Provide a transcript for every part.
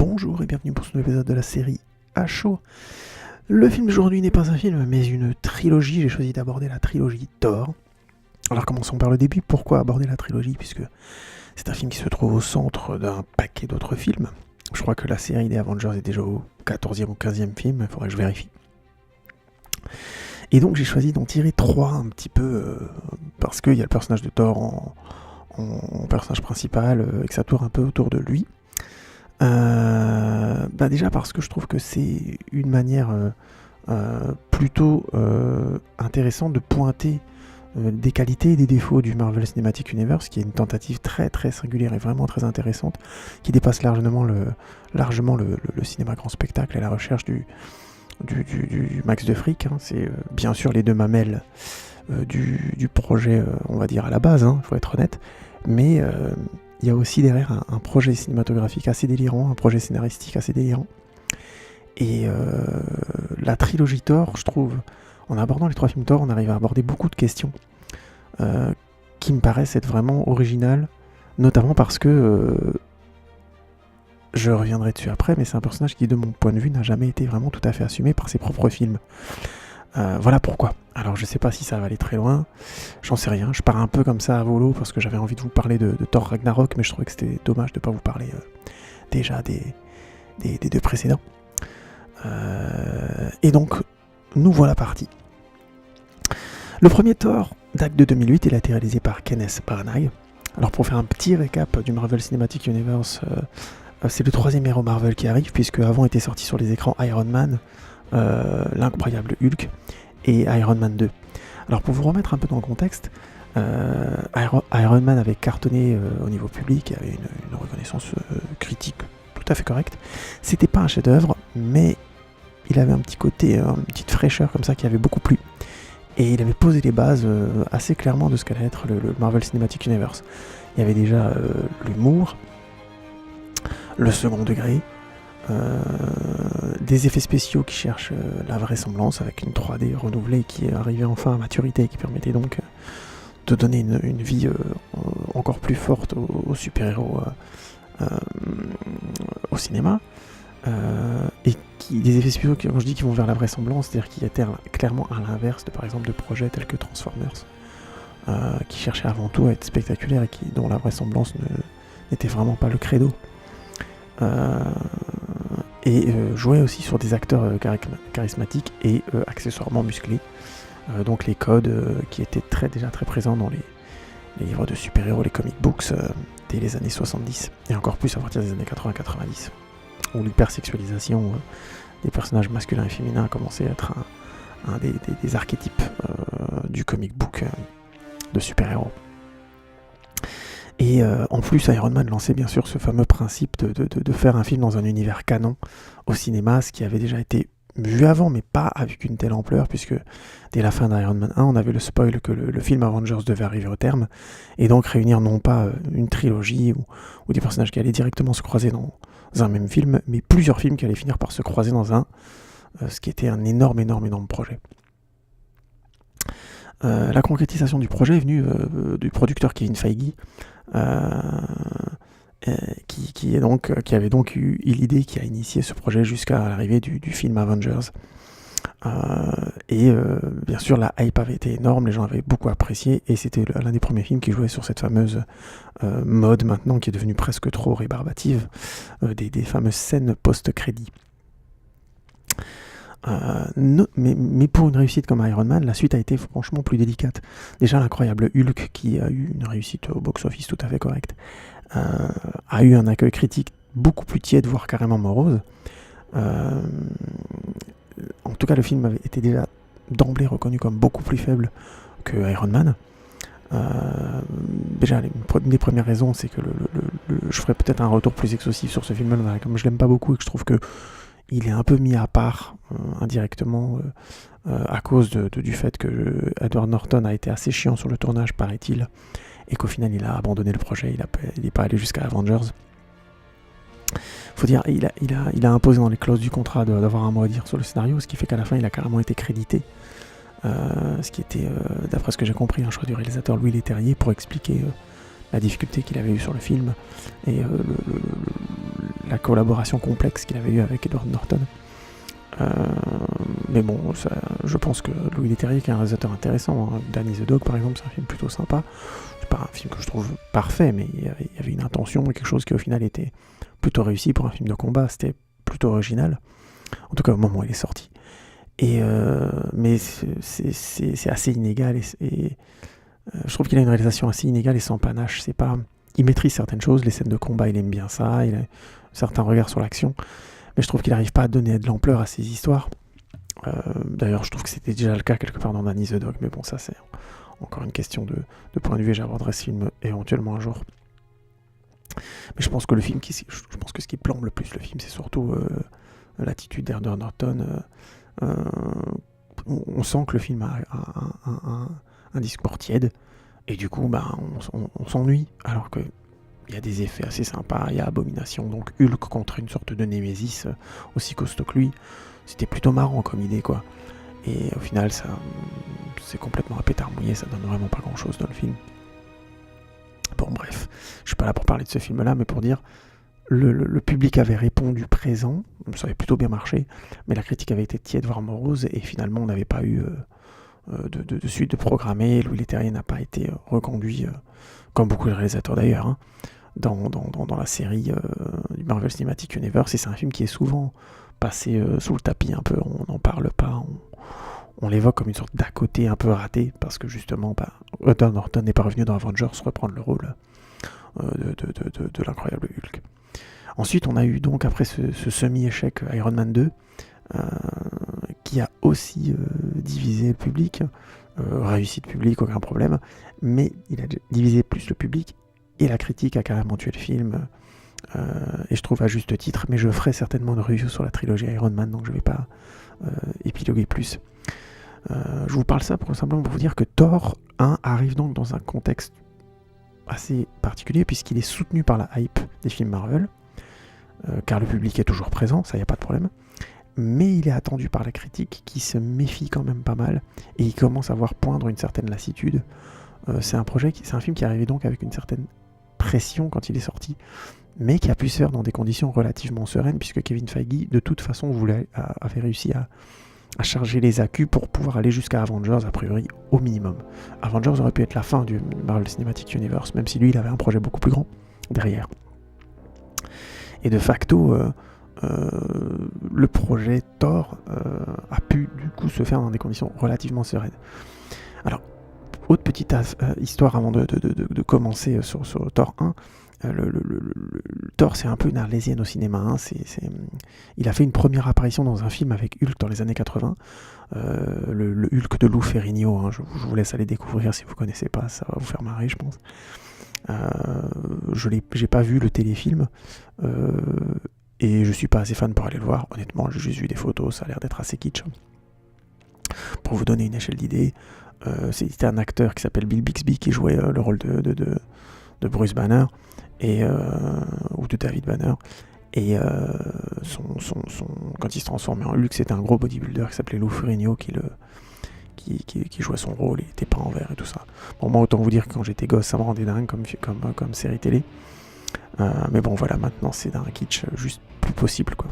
Bonjour et bienvenue pour ce nouvel épisode de la série à chaud. Le film d'aujourd'hui n'est pas un film mais une trilogie. J'ai choisi d'aborder la trilogie Thor. Alors commençons par le début. Pourquoi aborder la trilogie? Puisque c'est un film qui se trouve au centre d'un paquet d'autres films. Je crois que la série des Avengers est déjà au 14e ou 15e film, il faudrait que je vérifie. Et donc j'ai choisi d'en tirer 3 un petit peu, parce qu'il y a le personnage de Thor en personnage principal, et que ça tourne un peu autour de lui. Déjà parce que je trouve que c'est une manière plutôt intéressante de pointer des qualités et des défauts du Marvel Cinematic Universe, qui est une tentative très très singulière et vraiment très intéressante, qui dépasse largement le cinéma grand spectacle et la recherche du max de fric. C'est bien sûr les deux mamelles du projet, on va dire à la base, faut être honnête, mais il y a aussi derrière un projet cinématographique assez délirant, un projet scénaristique assez délirant. Et la trilogie Thor, je trouve, en abordant les 3 films Thor, on arrive à aborder beaucoup de questions qui me paraissent être vraiment originales, notamment parce que, je reviendrai dessus après, mais c'est un personnage qui, de mon point de vue, n'a jamais été vraiment tout à fait assumé par ses propres films. Voilà pourquoi. Alors je sais pas si ça va aller très loin, j'en sais rien, je pars un peu comme ça à volo parce que j'avais envie de vous parler de Thor Ragnarok, mais je trouvais que c'était dommage de ne pas vous parler déjà des 2 précédents. Et donc, nous voilà partis. Le premier Thor date de 2008, il a été réalisé par Kenneth Branagh. Alors pour faire un petit récap du Marvel Cinematic Universe, c'est le 3e héros Marvel qui arrive, puisque avant était sorti sur les écrans Iron Man, l'incroyable Hulk, et Iron Man 2. Alors pour vous remettre un peu dans le contexte, Iron Man avait cartonné au niveau public, il avait une reconnaissance critique tout à fait correcte. C'était pas un chef-d'œuvre, mais il avait un petit côté, une petite fraîcheur comme ça qui avait beaucoup plu. Et il avait posé les bases assez clairement de ce qu'allait être le Marvel Cinematic Universe. Il y avait déjà l'humour, le second degré, des effets spéciaux qui cherchent la vraisemblance avec une 3D renouvelée qui est arrivée enfin à maturité et qui permettait donc de donner une vie encore plus forte aux super-héros au cinéma, et des effets spéciaux quand je dis qu'ils vont vers la vraisemblance, c'est-à-dire qu'ils étaient clairement à l'inverse de, par exemple, de projets tels que Transformers, qui cherchaient avant tout à être spectaculaires et dont la vraisemblance n'était vraiment pas le credo. Jouait aussi sur des acteurs charismatiques et accessoirement musclés, donc les codes qui étaient déjà très présents dans les livres de super-héros, les comic books dès les années 70 et encore plus à partir des années 80-90, où l'hypersexualisation des personnages masculins et féminins a commencé à être un des archétypes du comic book de super-héros. Et en plus, Iron Man lançait bien sûr ce fameux principe de faire un film dans un univers canon au cinéma, ce qui avait déjà été vu avant, mais pas avec une telle ampleur, puisque dès la fin d'Iron Man 1, on avait le spoil que le film Avengers devait arriver au terme, et donc réunir non pas une trilogie ou des personnages qui allaient directement se croiser dans un même film, mais plusieurs films qui allaient finir par se croiser dans un, ce qui était un énorme projet. La concrétisation du projet est venue du producteur Kevin Feige, qui avait donc eu l'idée, qui a initié ce projet jusqu'à l'arrivée du film Avengers. Bien sûr, la hype avait été énorme, les gens avaient beaucoup apprécié, et c'était l'un des premiers films qui jouait sur cette fameuse mode maintenant qui est devenue presque trop rébarbative, des fameuses scènes post-crédit. Mais pour une réussite comme Iron Man, la suite a été franchement plus délicate. Déjà, l'incroyable Hulk, qui a eu une réussite au box-office tout à fait correcte, a eu un accueil critique beaucoup plus tiède, voire carrément morose. En tout cas, le film avait été déjà d'emblée reconnu comme beaucoup plus faible que Iron Man. Déjà, une des premières raisons, c'est que je ferai peut-être un retour plus exhaustif sur ce film-là, comme je l'aime pas beaucoup et que je trouve que il est un peu mis à part indirectement à cause du fait que Edward Norton a été assez chiant sur le tournage, paraît-il, et qu'au final il a abandonné le projet, il n'est pas allé jusqu'à Avengers. Faut dire, il a imposé dans les clauses du contrat d'avoir un mot à dire sur le scénario, ce qui fait qu'à la fin il a carrément été crédité, ce qui était, d'après ce que j'ai compris, un choix du réalisateur Louis Leterrier pour expliquer la difficulté qu'il avait eue sur le film et la collaboration complexe qu'il avait eue avec Edward Norton. Mais bon, je pense que Louis Leterrier, qui est un réalisateur intéressant, hein. Danny the Dog par exemple, c'est un film plutôt sympa. C'est pas un film que je trouve parfait, mais il y avait une intention, quelque chose qui au final était plutôt réussi pour un film de combat. C'était plutôt original, en tout cas au moment où il est sorti. Mais c'est assez inégal et je trouve qu'il a une réalisation assez inégale et sans panache. C'est pas, il maîtrise certaines choses, les scènes de combat, il aime bien ça, il a certains regards sur l'action. Mais je trouve qu'il n'arrive pas à donner de l'ampleur à ses histoires. D'ailleurs, je trouve que c'était déjà le cas quelque part dans Danny the Dog, mais bon, ça c'est encore une question de point de vue, et j'aborderai ce film éventuellement un jour. Mais je pense que je pense que ce qui plombe le plus le film, c'est surtout l'attitude d'Edward Norton. On sent que le film a un discours tiède, et du coup, on s'ennuie, alors que il y a des effets assez sympas, il y a Abomination, donc Hulk contre une sorte de Némésis aussi costaud que lui. C'était plutôt marrant comme idée, quoi. Et au final, c'est complètement un pétard mouillé, ça donne vraiment pas grand chose dans le film. Bon, bref, je suis pas là pour parler de ce film-là, mais pour dire, le public avait répondu présent, ça avait plutôt bien marché, mais la critique avait été tiède, voire morose, et finalement, on n'avait pas eu de suite de programmée. Louis Leterrier n'a pas été reconduit, comme beaucoup de réalisateurs d'ailleurs, hein, dans la série du Marvel Cinematic Universe, et c'est un film qui est souvent passé sous le tapis un peu, on n'en parle pas, on l'évoque comme une sorte d'à côté un peu raté, parce que justement, Edward Norton n'est pas revenu dans Avengers reprendre le rôle de l'incroyable Hulk. Ensuite, on a eu donc, après ce semi-échec Iron Man 2, qui a aussi divisé le public, réussi le public, aucun problème, mais il a divisé plus le public, et la critique a carrément tué le film, et je trouve à juste titre, mais je ferai certainement une review sur la trilogie Iron Man, donc je ne vais pas épiloguer plus. Je vous parle ça simplement pour vous dire que Thor 1 arrive donc dans un contexte assez particulier, puisqu'il est soutenu par la hype des films Marvel, car le public est toujours présent, ça y a pas de problème, mais il est attendu par la critique qui se méfie quand même pas mal, et il commence à voir poindre une certaine lassitude. C'est un film qui est arrivé donc avec une certaine pression quand il est sorti, mais qui a pu se faire dans des conditions relativement sereines, puisque Kevin Feige de toute façon avait réussi à charger les accus pour pouvoir aller jusqu'à Avengers, a priori au minimum. Avengers aurait pu être la fin du Marvel Cinematic Universe, même si lui il avait un projet beaucoup plus grand derrière. Et de facto, le projet Thor a pu du coup se faire dans des conditions relativement sereines. Alors, autre petite histoire avant de commencer sur Thor 1. Le Thor, c'est un peu une arlésienne au cinéma, hein. Il a fait une première apparition dans un film avec Hulk dans les années 80, le Hulk de Lou Ferrigno, hein. Je vous laisse aller découvrir si vous ne connaissez pas, ça va vous faire marrer je pense. J'ai pas vu le téléfilm, et je suis pas assez fan pour aller le voir, honnêtement j'ai juste vu des photos, ça a l'air d'être assez kitsch. Pour vous donner une échelle d'idée, c'était un acteur qui s'appelle Bill Bixby qui jouait le rôle de Bruce Banner, ou de David Banner, et quand il se transformait en Hulk, c'était un gros bodybuilder qui s'appelait Lou Ferrigno qui jouait son rôle, il était peint en vert et tout ça. Bon, moi autant vous dire que quand j'étais gosse ça me rendait dingue comme série télé, mais bon voilà, maintenant c'est d'un kitsch juste plus possible, quoi.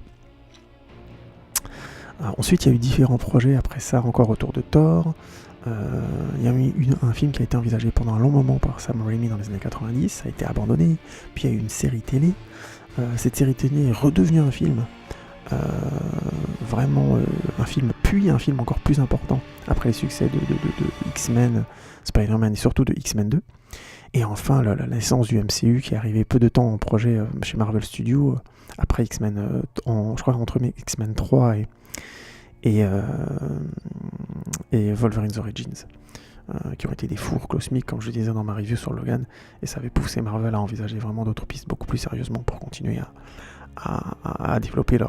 Ensuite il y a eu différents projets après ça encore autour de Thor. Il y a eu un film qui a été envisagé pendant un long moment par Sam Raimi dans les années 90, ça a été abandonné, puis il y a eu une série télé, cette série télé est redevenue un film, vraiment un film, puis un film encore plus important après les succès de X-Men, Spider-Man et surtout de X-Men 2, et enfin la naissance du MCU qui est arrivé peu de temps en projet chez Marvel Studios, après X-Men, je crois entre X-Men 3 et Wolverine's Origins, qui ont été des fours cosmiques, comme je disais dans ma review sur Logan, et ça avait poussé Marvel à envisager vraiment d'autres pistes beaucoup plus sérieusement pour continuer à développer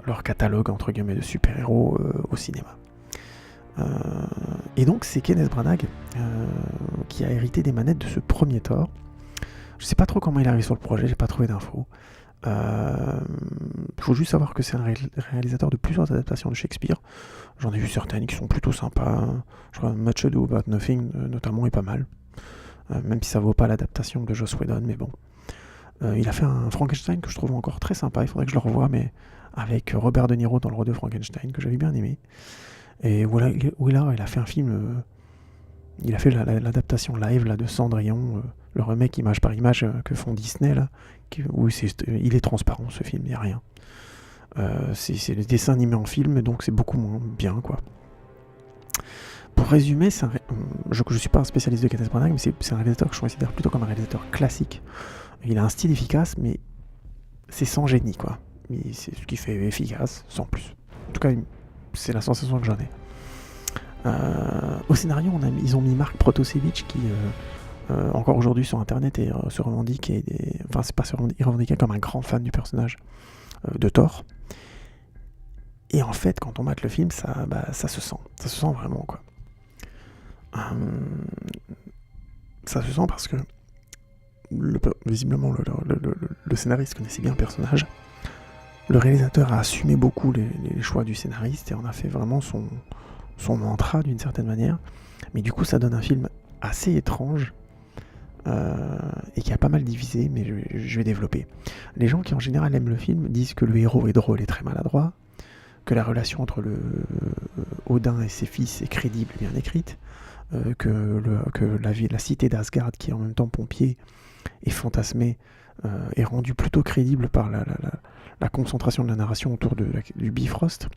leur catalogue entre guillemets de super-héros au cinéma. Et donc c'est Kenneth Branagh qui a hérité des manettes de ce premier Thor. Je sais pas trop comment il arrive sur le projet, j'ai pas trouvé d'infos. Il faut juste savoir que c'est un réalisateur de plusieurs adaptations de Shakespeare. J'en ai vu certaines qui sont plutôt sympas. Je crois Much Ado About Nothing notamment est pas mal, même si ça vaut pas l'adaptation de Joss Whedon, mais bon. Il a fait un Frankenstein que je trouve encore très sympa, il faudrait que je le revoie, mais avec Robert De Niro dans le rôle de Frankenstein, que j'avais bien aimé. Et voilà, il a fait un film, il a fait l'adaptation live là, de Cendrillon, le remake image par image que font Disney, là, où il est transparent ce film, il n'y a rien. C'est le dessin animé en film, donc c'est beaucoup moins bien, quoi. Pour résumer, je ne suis pas un spécialiste de Kenneth Branagh, mais c'est un réalisateur que je considère plutôt comme un réalisateur classique. Il a un style efficace, mais c'est sans génie, quoi. C'est ce qui fait efficace, sans plus. En tout cas, c'est la sensation que j'en ai. Au scénario, ils ont mis Mark Protosevich qui, encore aujourd'hui sur internet, se revendique, enfin, c'est pas se revendique, il revendiquait comme un grand fan du personnage de Thor. Et en fait, quand on mate le film, ça se sent vraiment, quoi. Ça se sent parce que visiblement le scénariste connaissait bien le personnage. Le réalisateur a assumé beaucoup les choix du scénariste et en a fait vraiment son mantra d'une certaine manière. Mais du coup, ça donne un film assez étrange et qui a pas mal divisé, mais je vais développer. Les gens qui en général aiment le film disent que le héros est drôle et très maladroit, que la relation entre Odin et ses fils est crédible et bien écrite, que la cité d'Asgard, qui est en même temps pompier et fantasmée, est rendue plutôt crédible par la concentration de la narration autour du Bifrost.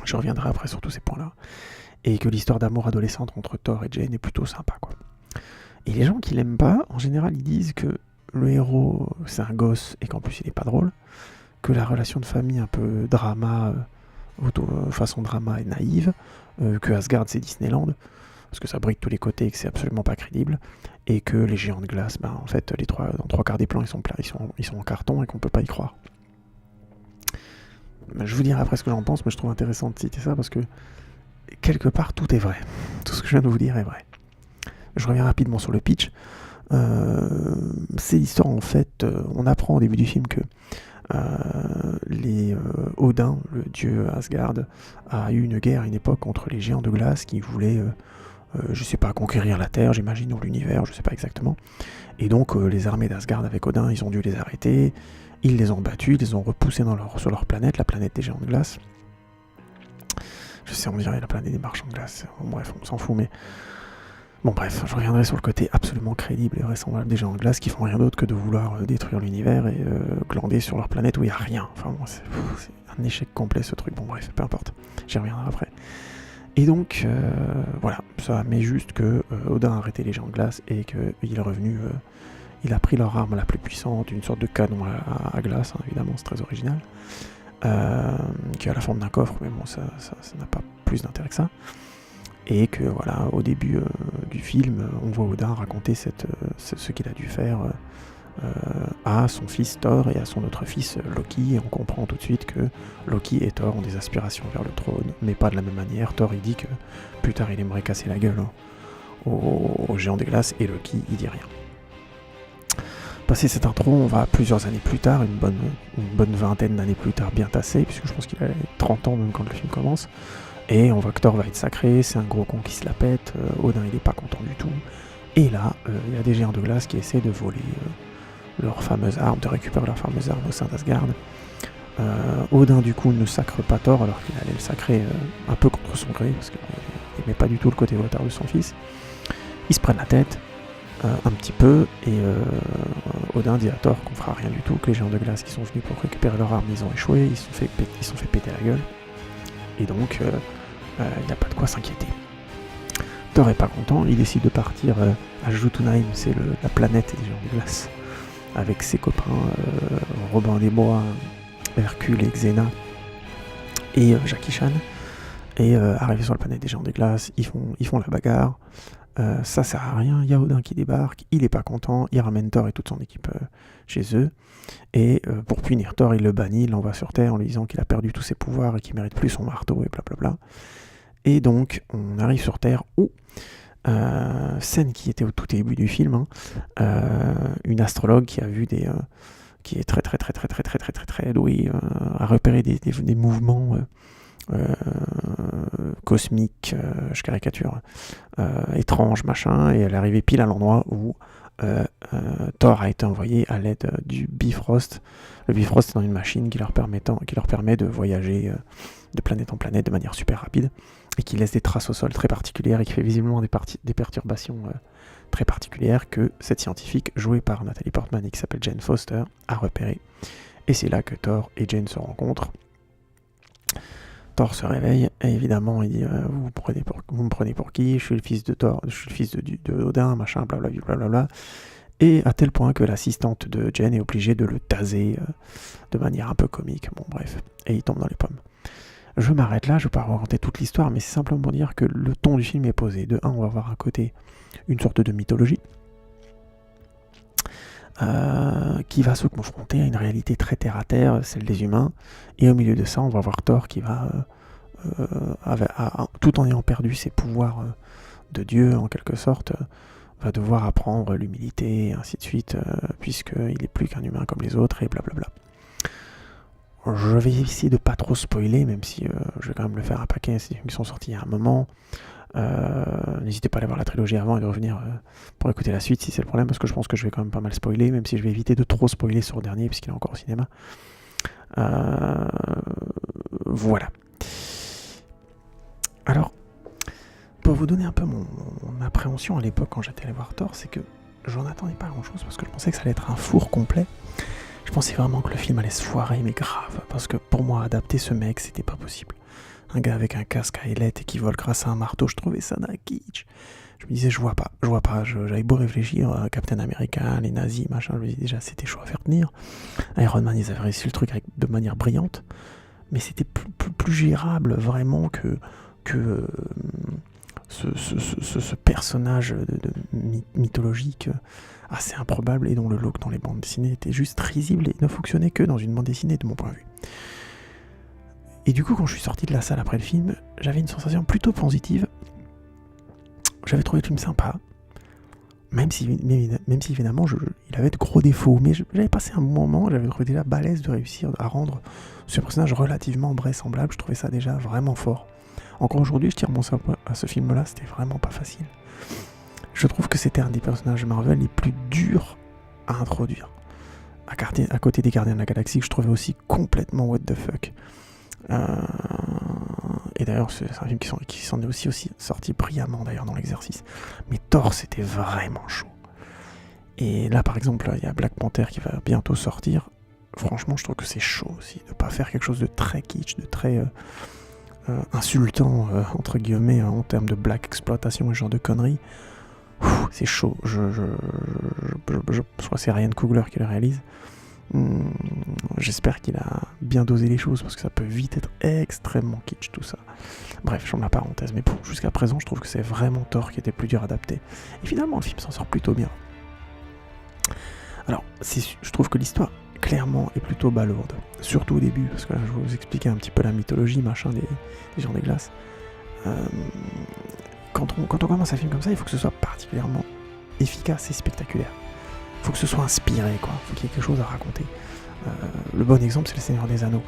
Je reviendrai après sur tous ces points-là. Et que l'histoire d'amour adolescente entre Thor et Jane est plutôt sympa, quoi. Et les gens qui l'aiment pas, en général, ils disent que le héros, c'est un gosse et qu'en plus il est pas drôle, que la relation de famille un peu drama, façon drama est naïve, que Asgard c'est Disneyland, parce que ça brille de tous les côtés et que c'est absolument pas crédible, et que les géants de glace, en fait, dans 3 quarts des plans, ils sont en carton et qu'on peut pas y croire. Je vous dirai après ce que j'en pense, mais je trouve intéressant de citer ça parce que quelque part tout est vrai. Tout ce que je viens de vous dire est vrai. Je reviens rapidement sur le pitch. C'est l'histoire, en fait, on apprend au début du film que Odin, le dieu Asgard, a eu une guerre à une époque contre les géants de glace qui voulaient, je sais pas, conquérir la Terre, j'imagine, ou l'univers, je sais pas exactement. Et donc les armées d'Asgard avec Odin, ils ont dû les arrêter, ils les ont battus, ils les ont repoussés sur leur planète, la planète des géants de glace. Je sais, on dirait la planète des marchands de glace. Bon, bref, on s'en fout, mais... Bon bref, je reviendrai sur le côté absolument crédible et vraisemblable des géants de glace qui font rien d'autre que de vouloir détruire l'univers et glander sur leur planète où il n'y a rien. Enfin bon, c'est un échec complet ce truc. Bon bref, peu importe, j'y reviendrai après. Et donc, voilà, ça met juste que Odin a arrêté les géants de glace et qu'il est revenu... il a pris leur arme la plus puissante, une sorte de canon à glace, hein, évidemment, c'est très original, qui a la forme d'un coffre, mais bon, ça n'a pas plus d'intérêt que ça. Et que voilà, au début du film, on voit Odin raconter ce qu'il a dû faire à son fils Thor et à son autre fils Loki, et on comprend tout de suite que Loki et Thor ont des aspirations vers le trône, mais pas de la même manière. Thor il dit que plus tard il aimerait casser la gueule aux géants des glaces, et Loki il dit rien. Passé cette intro, on va plusieurs années plus tard, une bonne vingtaine d'années plus tard, bien tassé, puisque je pense qu'il a 30 ans même quand le film commence. Et on voit que Thor va être sacré, c'est un gros con qui se la pète, Odin il est pas content du tout. Et là, il y a des géants de glace qui essaient de voler leurs fameuses armes, de récupérer leurs fameuses armes au sein d'Asgard. Odin du coup ne sacre pas Thor alors qu'il allait le sacrer un peu contre son gré, parce qu'il n'aimait pas du tout le côté retard de son fils. Ils se prennent la tête, un petit peu, et Odin dit à Thor qu'on fera rien du tout, que les géants de glace qui sont venus pour récupérer leurs armes, ils ont échoué, ils se sont fait péter la gueule. Et donc, il n'y a pas de quoi s'inquiéter. Thor est pas content, il décide de partir à Jotunheim, c'est la planète des géants de glace, avec ses copains Robin des Bois, Hercule et Xena, et Jackie Chan. Et arrivé sur la planète des géants de glace, ils font la bagarre. Ça sert à rien, il y a Odin qui débarque, il est pas content, il ramène Thor et toute son équipe chez eux, et pour punir Thor, il le bannit, il l'envoie sur Terre en lui disant qu'il a perdu tous ses pouvoirs et qu'il mérite plus son marteau et blablabla. Et donc on arrive sur Terre où, scène qui était au tout début du film, une astrologue qui a vu qui est très douée à repérer des mouvements cosmiques, je caricature, étranges, machin, et elle est arrivée pile à l'endroit où Thor a été envoyé à l'aide du Bifrost. Le Bifrost est dans une machine qui leur permet de voyager de planète en planète de manière super rapide et qui laisse des traces au sol très particulières et qui fait visiblement des perturbations très particulières que cette scientifique, jouée par Nathalie Portman et qui s'appelle Jane Foster, a repéré. Et c'est là que Thor et Jane se rencontrent. Thor se réveille et évidemment il dit vous me prenez pour qui? Je suis le fils de Thor, je suis le fils de Odin, machin, blablabla, blablabla. Et à tel point que l'assistante de Jane est obligée de le taser de manière un peu comique. Bon bref, et il tombe dans les pommes. Je m'arrête là, je ne vais pas raconter toute l'histoire, mais c'est simplement pour dire que le ton du film est posé. De un, on va voir un côté, une sorte de mythologie, qui va se confronter à une réalité très terre-à-terre, celle des humains. Et au milieu de ça, on va voir Thor qui va, tout en ayant perdu ses pouvoirs de Dieu, en quelque sorte, va devoir apprendre l'humilité, et ainsi de suite, puisqu'il n'est plus qu'un humain comme les autres, et blablabla. Je vais essayer de pas trop spoiler, même si je vais quand même le faire un paquet, c'est des films qui sont sortis il y a un moment. N'hésitez pas à aller voir la trilogie avant et de revenir pour écouter la suite si c'est le problème, parce que je pense que je vais quand même pas mal spoiler, même si je vais éviter de trop spoiler sur le dernier, puisqu'il est encore au cinéma. Voilà. Alors, pour vous donner un peu mon appréhension à l'époque quand j'étais allé voir Thor, c'est que j'en attendais pas grand chose, parce que je pensais que ça allait être un four complet. Je pensais vraiment que le film allait se foirer, mais grave, parce que pour moi, adapter ce mec, c'était pas possible. Un gars avec un casque à ailettes et qui vole grâce à un marteau, je trouvais ça d'un kitsch. Je me disais, je vois pas. J'avais beau réfléchir, Captain America, les nazis, machin, je me disais déjà, c'était chaud à faire tenir. Iron Man, ils avaient réussi le truc de manière brillante, mais c'était plus gérable, vraiment, que ce personnage mythologique assez improbable et dont le look dans les bandes dessinées était juste risible et ne fonctionnait que dans une bande dessinée de mon point de vue. Et du coup, quand je suis sorti de la salle après le film, j'avais une sensation plutôt positive. J'avais trouvé le film sympa, même si évidemment il avait de gros défauts, mais j'avais passé un bon moment, j'avais trouvé déjà balèze de réussir à rendre ce personnage relativement vraisemblable, je trouvais ça déjà vraiment fort. Encore aujourd'hui, je tire mon chapeau à ce film-là, c'était vraiment pas facile. Je trouve que c'était un des personnages Marvel les plus durs à introduire. À côté des Gardiens de la Galaxie, que je trouvais aussi complètement what the fuck. Et d'ailleurs, c'est un film qui s'en est aussi sorti brillamment d'ailleurs dans l'exercice. Mais Thor, c'était vraiment chaud. Et là, par exemple, il y a Black Panther qui va bientôt sortir. Franchement, je trouve que c'est chaud aussi de pas faire quelque chose de très kitsch, de très insultant, entre guillemets, en termes de black exploitation et ce genre de conneries. C'est chaud. Je crois que c'est Ryan Coogler qui le réalise. J'espère qu'il a bien dosé les choses, parce que ça peut vite être extrêmement kitsch tout ça. Bref, je ferme la parenthèse, mais jusqu'à présent, je trouve que c'est vraiment Thor qui était plus dur à adapter. Et finalement, le film s'en sort plutôt bien. Alors, je trouve que l'histoire, clairement, est plutôt balourde. Surtout au début, parce que là, je vais vous expliquer un petit peu la mythologie, machin, des gens des glaces. Quand on commence un film comme ça, il faut que ce soit particulièrement efficace et spectaculaire. Il faut que ce soit inspiré, quoi. Il faut qu'il y ait quelque chose à raconter. Le bon exemple, c'est Le Seigneur des Anneaux.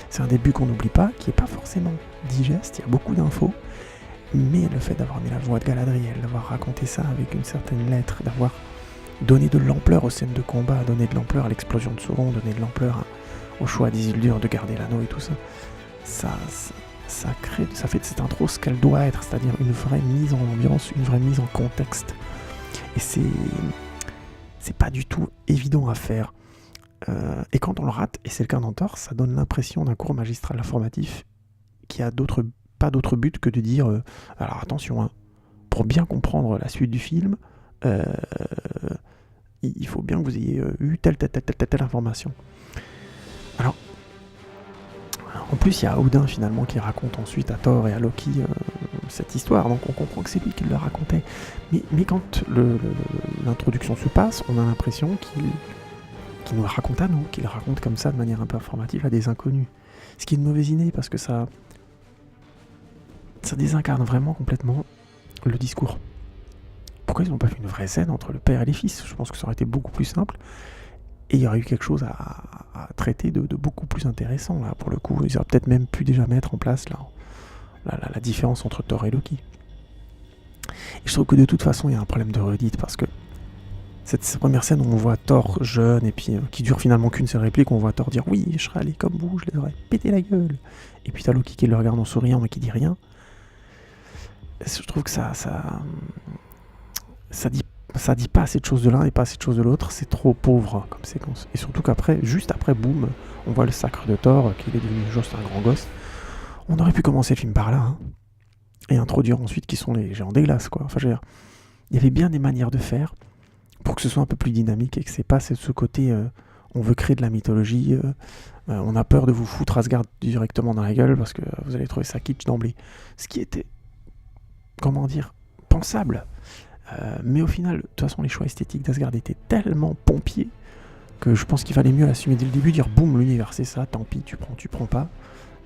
C'est un début qu'on n'oublie pas, qui n'est pas forcément digeste, il y a beaucoup d'infos, mais le fait d'avoir mis la voix de Galadriel, d'avoir raconté ça avec une certaine lettre, d'avoir donné de l'ampleur aux scènes de combat, donné de l'ampleur à l'explosion de Sauron, donné de l'ampleur au choix d'Isildur de garder l'anneau et tout ça, ça crée, ça fait de cette intro ce qu'elle doit être, c'est-à-dire une vraie mise en ambiance, une vraie mise en contexte. Et c'est pas du tout évident à faire. Et quand on le rate, et c'est le cas dans Thor, ça donne l'impression d'un cours magistral informatif qui a pas d'autre but que de dire alors attention, hein, pour bien comprendre la suite du film, il faut bien que vous ayez eu telle information. Alors, en plus, il y a Odin finalement qui raconte ensuite à Thor et à Loki cette histoire, donc on comprend que c'est lui qui le racontait. Mais quand l'introduction se passe, on a l'impression qu'il nous le raconte à nous, qu'il le raconte comme ça de manière un peu informative à des inconnus. Ce qui est une mauvaise idée, parce que ça désincarne vraiment complètement le discours. Pourquoi ils n'ont pas fait une vraie scène entre le père et les fils? Je pense que ça aurait été beaucoup plus simple. Et il y aurait eu quelque chose à traiter de beaucoup plus intéressant, là, pour le coup. Ils auraient peut-être même pu déjà mettre en place la différence entre Thor et Loki. Et je trouve que de toute façon, il y a un problème de redite, parce que cette première scène où on voit Thor jeune et puis qui dure finalement qu'une seule réplique, on voit Thor dire oui, je serais allé comme vous, je les aurais pété la gueule. Et puis t'as Loki qui le regarde en souriant mais qui dit rien. Je trouve que ça dit pas assez de choses de l'un et pas assez de choses de l'autre, c'est trop pauvre comme séquence. Et surtout qu'après, juste après, boum, on voit le sacre de Thor, qu'il est devenu juste un grand gosse. On aurait pu commencer le film par là, hein, et introduire ensuite qui sont les géants des glaces, quoi. Enfin, je veux dire, il y avait bien des manières de faire pour que ce soit un peu plus dynamique et que c'est pas ce côté on veut créer de la mythologie, on a peur de vous foutre Asgard directement dans la gueule parce que vous allez trouver ça kitsch d'emblée. Ce qui était, comment dire, pensable. Mais au final, de toute façon, les choix esthétiques d'Asgard étaient tellement pompiers que je pense qu'il fallait mieux l'assumer dès le début, dire boum, l'univers c'est ça, tant pis, tu prends pas.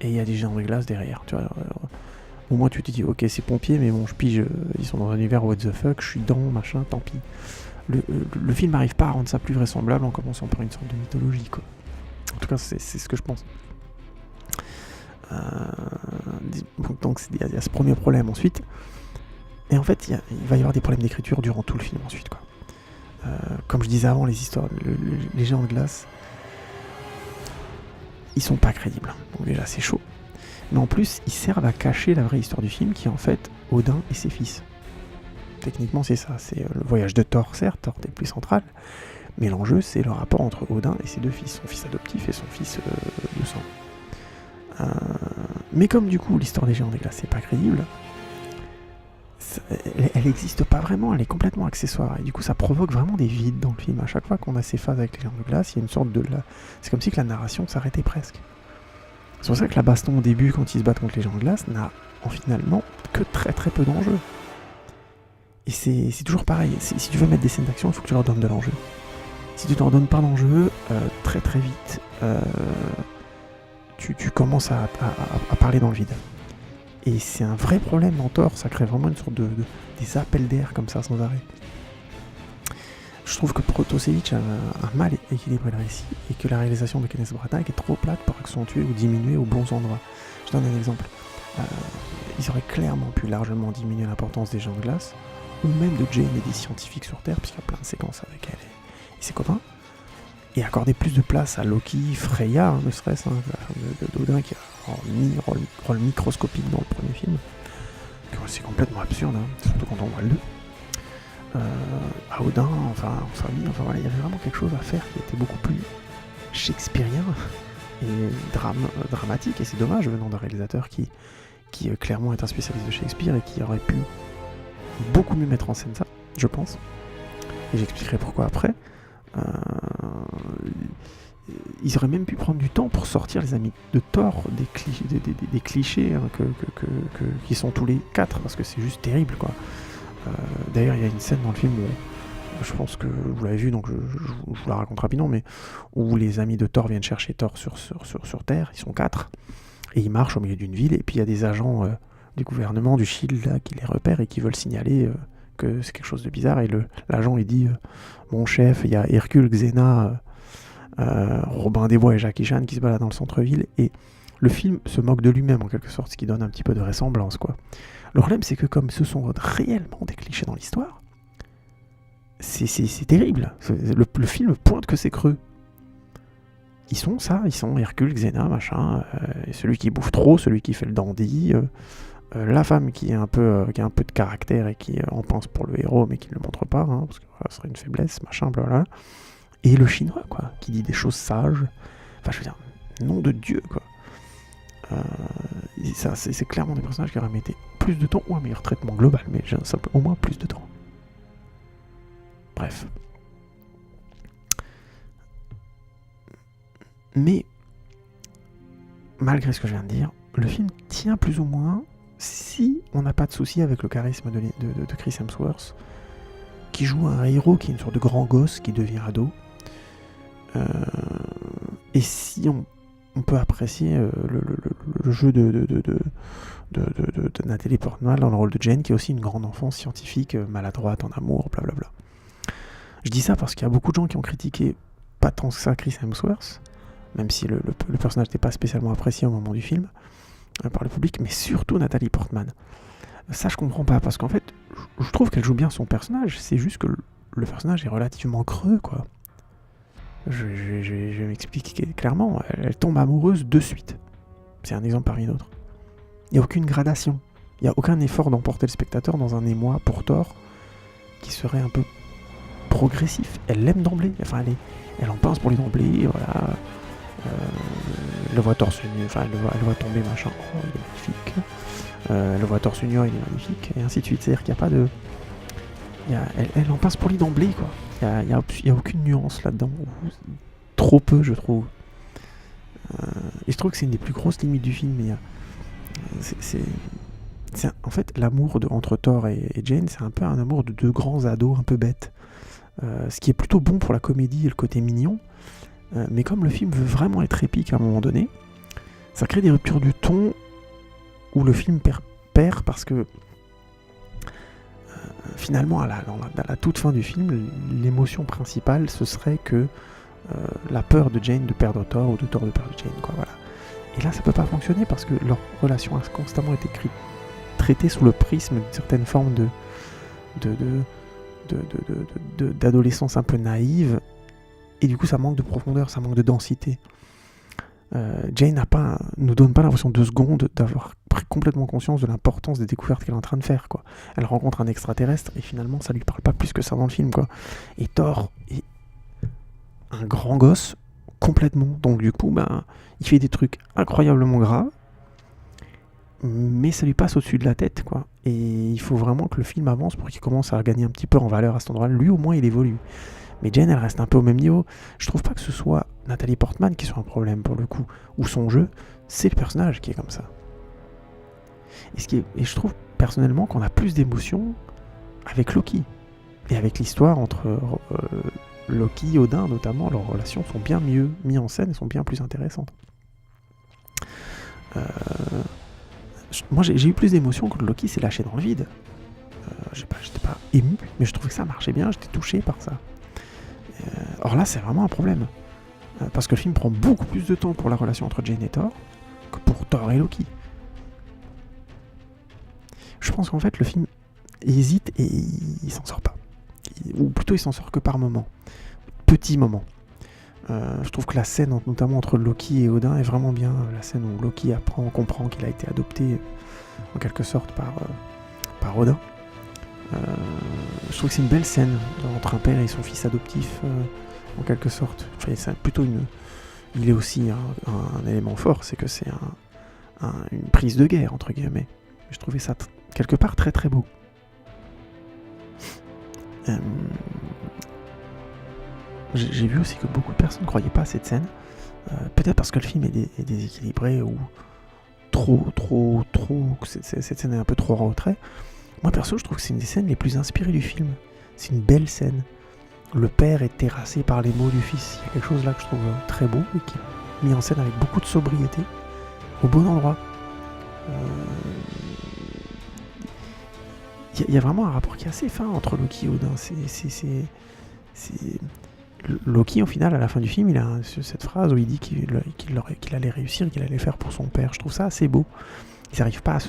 Et il y a des géants de glace derrière, tu vois. Au moins tu te dis, ok, c'est pompier, mais bon, je pige, ils sont dans un univers what the fuck, je suis dedans, machin, tant pis. Le film n'arrive pas à rendre ça plus vraisemblable en commençant par une sorte de mythologie, quoi. En tout cas, c'est ce que je pense. Donc il y a ce premier problème ensuite. Et en fait, il va y avoir des problèmes d'écriture durant tout le film ensuite, quoi. Comme je disais avant, les histoires, les géants de glace, ils sont pas crédibles. Donc déjà, c'est chaud. Mais en plus, ils servent à cacher la vraie histoire du film, qui est en fait Odin et ses fils. Techniquement, c'est ça. C'est le voyage de Thor, certes, Thor est plus central, mais l'enjeu, c'est le rapport entre Odin et ses deux fils, son fils adoptif et son fils de sang. Mais comme du coup, l'histoire des géants des glaces, c'est pas crédible, elle n'existe pas vraiment, elle est complètement accessoire. Et du coup, ça provoque vraiment des vides dans le film. À chaque fois qu'on a ces phases avec les géants de glace, il y a une sorte de... C'est comme si que la narration s'arrêtait presque. C'est pour ça que la baston au début, quand ils se battent contre les géants de glace, n'a finalement que très très peu d'enjeu. Et c'est toujours pareil. Si tu veux mettre des scènes d'action, il faut que tu leur donnes de l'enjeu. Si tu ne leur donnes pas d'enjeu, très très vite, tu commences à parler dans le vide. Et c'est un vrai problème dans Thor, ça crée vraiment une sorte des appels d'air comme ça sans arrêt. Je trouve que Protosevich a mal équilibré le récit et que la réalisation de Kenneth Branagh est trop plate pour accentuer ou diminuer aux bons endroits. Je donne un exemple. Ils auraient clairement pu largement diminuer l'importance des géants de glace, ou même de Jane et des scientifiques sur Terre, puisqu'il y a plein de séquences avec elle et ses copains, et accorder plus de place à Loki, Freya, hein, ne serait-ce, hein, la femme d'Odin qui a un rôle microscopique dans le premier film. C'est complètement absurde, hein, surtout quand on voit le 2. À Odin, enfin en famille, enfin voilà, il y avait vraiment quelque chose à faire qui était beaucoup plus shakespearien et dramatique, et c'est dommage venant d'un réalisateur qui clairement est un spécialiste de Shakespeare et qui aurait pu beaucoup mieux mettre en scène ça, je pense. Et j'expliquerai pourquoi après. Ils auraient même pu prendre du temps pour sortir les amis de Thor des clichés hein, qui sont tous les 4, parce que c'est juste terrible, quoi. D'ailleurs, il y a une scène dans le film où, je pense que vous l'avez vu, donc je vous la raconte rapidement, mais où les amis de Thor viennent chercher Thor sur Terre, ils sont 4, et ils marchent au milieu d'une ville, et puis il y a des agents du gouvernement, du Shield, là, qui les repèrent et qui veulent signaler que c'est quelque chose de bizarre, et l'agent il dit mon chef, il y a Hercule, Xena, Robin des Bois et Jackie Chan qui se baladent dans le centre-ville, et le film se moque de lui-même en quelque sorte, ce qui donne un petit peu de vraisemblance, quoi. Le problème, c'est que comme ce sont réellement des clichés dans l'histoire, c'est terrible. Le film pointe que c'est creux. Ils sont Hercule, Xena, machin, celui qui bouffe trop, celui qui fait le dandy, la femme qui a un peu de caractère et qui en pense pour le héros mais qui ne le montre pas, hein, parce que voilà, ce serait une faiblesse, machin, blablabla. Et le chinois, quoi, qui dit des choses sages. Enfin, je veux dire, nom de Dieu, quoi. C'est clairement des personnages qui auraient mérité plus de temps ou un meilleur traitement global, mais au moins plus de temps. Bref. Mais, malgré ce que je viens de dire, le film tient plus ou moins si on n'a pas de souci avec le charisme de Chris Hemsworth, qui joue un héros qui est une sorte de grand gosse qui devient ado. Et si on peut apprécier le jeu de Nathalie Portman dans le rôle de Jane, qui est aussi une grande enfant scientifique, maladroite en amour, blablabla. Je dis ça parce qu'il y a beaucoup de gens qui ont critiqué pas tant que ça Chris Hemsworth, même si le personnage n'était pas spécialement apprécié au moment du film par le public, mais surtout Nathalie Portman. Ça je comprends pas, parce qu'en fait je trouve qu'elle joue bien son personnage, c'est juste que le personnage est relativement creux, quoi. Je vais m'expliquer clairement. Elle tombe amoureuse de suite. C'est un exemple parmi d'autres. Il n'y a aucune gradation. Il n'y a aucun effort d'emporter le spectateur dans un émoi pour Thor qui serait un peu progressif. Elle l'aime d'emblée. Enfin, elle en pince pour lui d'emblée. Voilà. Elle le voit torse nu. Enfin, elle le voit tomber, machin. Oh, il est magnifique. Elle le voit torse nu, il est magnifique. Et ainsi de suite. C'est-à-dire qu'il n'y a pas de... Elle en pince pour lui d'emblée, quoi. Il n'y a aucune nuance là-dedans. Trop peu, je trouve. Et je trouve que c'est une des plus grosses limites du film. En fait, l'amour entre Thor et Jane, c'est un peu un amour de deux grands ados un peu bêtes. Ce qui est plutôt bon pour la comédie et le côté mignon. Mais comme le film veut vraiment être épique à un moment donné, ça crée des ruptures du ton où le film perd parce que finalement, à la toute fin du film, l'émotion principale, ce serait que la peur de Jane de perdre Thor ou de Thor de perdre Jane, quoi, voilà. Et là, ça peut pas fonctionner parce que leur relation a constamment été traitée sous le prisme d'une certaine forme d'adolescence un peu naïve, et du coup, ça manque de profondeur, ça manque de densité. Jane nous donne pas l'impression 2 secondes d'avoir pris complètement conscience de l'importance des découvertes qu'elle est en train de faire, quoi. Elle rencontre un extraterrestre et finalement ça lui parle pas plus que ça dans le film, quoi. Et Thor est un grand gosse complètement, donc du coup il fait des trucs incroyablement graves, mais ça lui passe au-dessus de la tête, quoi. Et il faut vraiment que le film avance pour qu'il commence à gagner un petit peu en valeur à cet endroit-là. Lui au moins il évolue. Mais Jane, elle reste un peu au même niveau. Je trouve pas que ce soit Nathalie Portman qui soit un problème pour le coup, ou son jeu, c'est le personnage qui est comme ça. Et je trouve personnellement qu'on a plus d'émotions avec Loki. Et avec l'histoire entre Loki et Odin notamment, leurs relations sont bien mieux mises en scène et sont bien plus intéressantes. Moi j'ai eu plus d'émotions quand Loki s'est lâché dans le vide. J'étais pas ému, mais je trouvais que ça marchait bien, j'étais touché par ça. Or là, c'est vraiment un problème. Parce que le film prend beaucoup plus de temps pour la relation entre Jane et Thor que pour Thor et Loki. Je pense qu'en fait, le film hésite et il s'en sort pas. Ou plutôt, il s'en sort que par moments. Petits moments. Je trouve que la scène, notamment entre Loki et Odin, est vraiment bien. La scène où Loki comprend qu'il a été adopté en quelque sorte par Odin. Je trouve que c'est une belle scène entre un père et son fils adoptif, en quelque sorte. Enfin, c'est plutôt il est aussi un élément fort, c'est que c'est une prise de guerre, entre guillemets. Je trouvais ça quelque part très très beau. J'ai vu aussi que beaucoup de personnes ne croyaient pas à cette scène. Peut-être parce que le film est déséquilibré ou cette scène est un peu trop en retrait. Moi perso, je trouve que c'est une des scènes les plus inspirées du film. C'est une belle scène. Le père est terrassé par les mots du fils. Il y a quelque chose là que je trouve très beau et qui est mis en scène avec beaucoup de sobriété, au bon endroit. Il y a vraiment un rapport qui est assez fin entre Loki et Odin. Loki, au final, à la fin du film, il a cette phrase où il dit qu'il allait réussir, qu'il allait faire pour son père. Je trouve ça assez beau. Ils n'arrivent pas à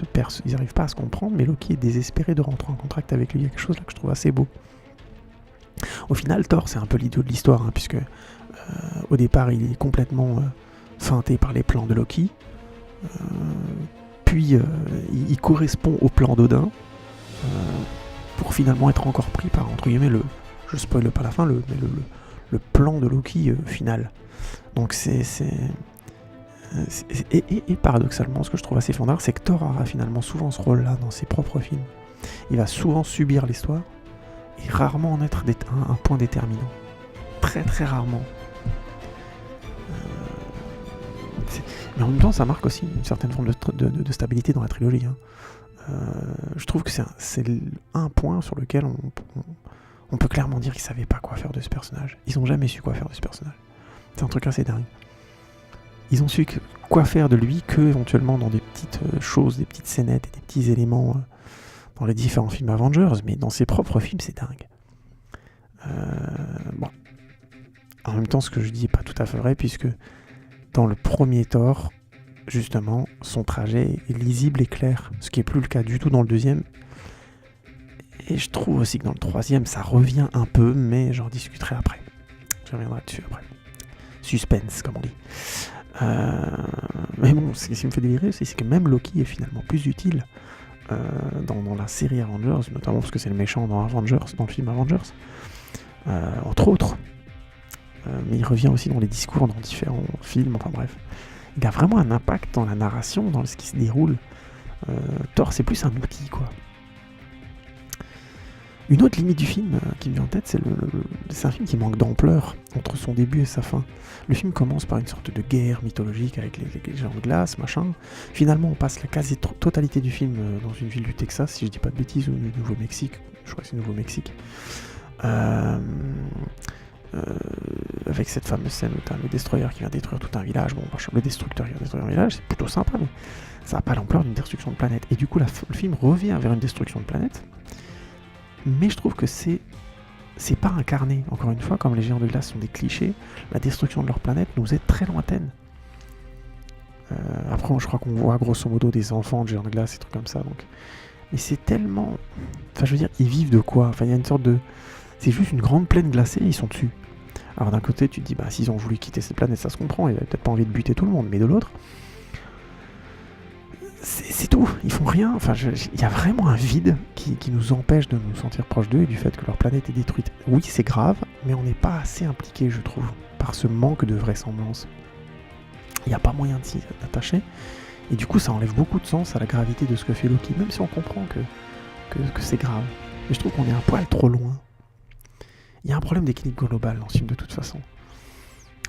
se comprendre, mais Loki est désespéré de rentrer en contact avec lui. Il y a quelque chose là que je trouve assez beau. Au final, Thor, c'est un peu l'idiot de l'histoire, puisque au départ, il est complètement feinté par les plans de Loki. Puis, il correspond au plan d'Odin, pour finalement être encore pris par, entre guillemets, je spoil pas la fin, le plan de Loki final. Donc et paradoxalement, ce que je trouve assez fondard, c'est que Thor aura finalement souvent ce rôle-là dans ses propres films. Il va souvent subir l'histoire et rarement en être un point déterminant. Très très rarement. Mais en même temps, ça marque aussi une certaine forme de stabilité dans la trilogie. Je trouve que c'est un point sur lequel on peut clairement dire qu'ils savaient pas quoi faire de ce personnage. Ils ont jamais su quoi faire de ce personnage. C'est un truc assez dingue. Ils ont su quoi faire de lui que éventuellement dans des petites choses, des petites scénettes et des petits éléments dans les différents films Avengers, mais dans ses propres films, c'est dingue. Bon. En même temps, ce que je dis est pas tout à fait vrai, puisque dans le premier Thor, justement, son trajet est lisible et clair, ce qui est plus le cas du tout dans le deuxième. Et je trouve aussi que dans le troisième, ça revient un peu, mais j'en discuterai après. Je reviendrai dessus après. Suspense, comme on dit. Mais bon, ce qui me fait délirer, c'est que même Loki est finalement plus utile dans la série Avengers, notamment parce que c'est le méchant dans le film Avengers, entre autres. Mais il revient aussi dans les discours dans différents films, enfin bref. Il a vraiment un impact dans la narration, dans ce qui se déroule. Thor, c'est plus un outil, quoi. Une autre limite du film qui me vient en tête, c'est un film qui manque d'ampleur entre son début et sa fin. Le film commence par une sorte de guerre mythologique avec les géants de glace, machin. Finalement, on passe la quasi-totalité du film dans une ville du Texas, si je dis pas de bêtises, ou du Nouveau-Mexique. Je crois que c'est Nouveau-Mexique. Avec cette fameuse scène où t'as le destroyer qui vient détruire tout un village. Bon, le destructeur qui vient détruire un village, c'est plutôt sympa, mais ça n'a pas l'ampleur d'une destruction de planète. Et du coup, le film revient vers une destruction de planète. Mais je trouve que c'est pas incarné. Encore une fois, comme les géants de glace sont des clichés, la destruction de leur planète nous est très lointaine. Après, je crois qu'on voit grosso modo des enfants de géants de glace et trucs comme ça. Donc. Mais c'est tellement... Enfin, je veux dire, ils vivent de quoi? Enfin, il y a une sorte de... C'est juste une grande plaine glacée et ils sont dessus. Alors d'un côté, tu te dis, bah s'ils ont voulu quitter cette planète, ça se comprend, ils n'avaient peut-être pas envie de buter tout le monde. Mais de l'autre... C'est tout, ils font rien. Enfin, il y a vraiment un vide qui nous empêche de nous sentir proches d'eux et du fait que leur planète est détruite. Oui, c'est grave, mais on n'est pas assez impliqué, je trouve, par ce manque de vraisemblance. Il n'y a pas moyen de s'y attacher. Et du coup, ça enlève beaucoup de sens à la gravité de ce que fait Loki, même si on comprend que c'est grave. Mais je trouve qu'on est un poil trop loin. Il y a un problème d'équilibre global dans ce film, de toute façon.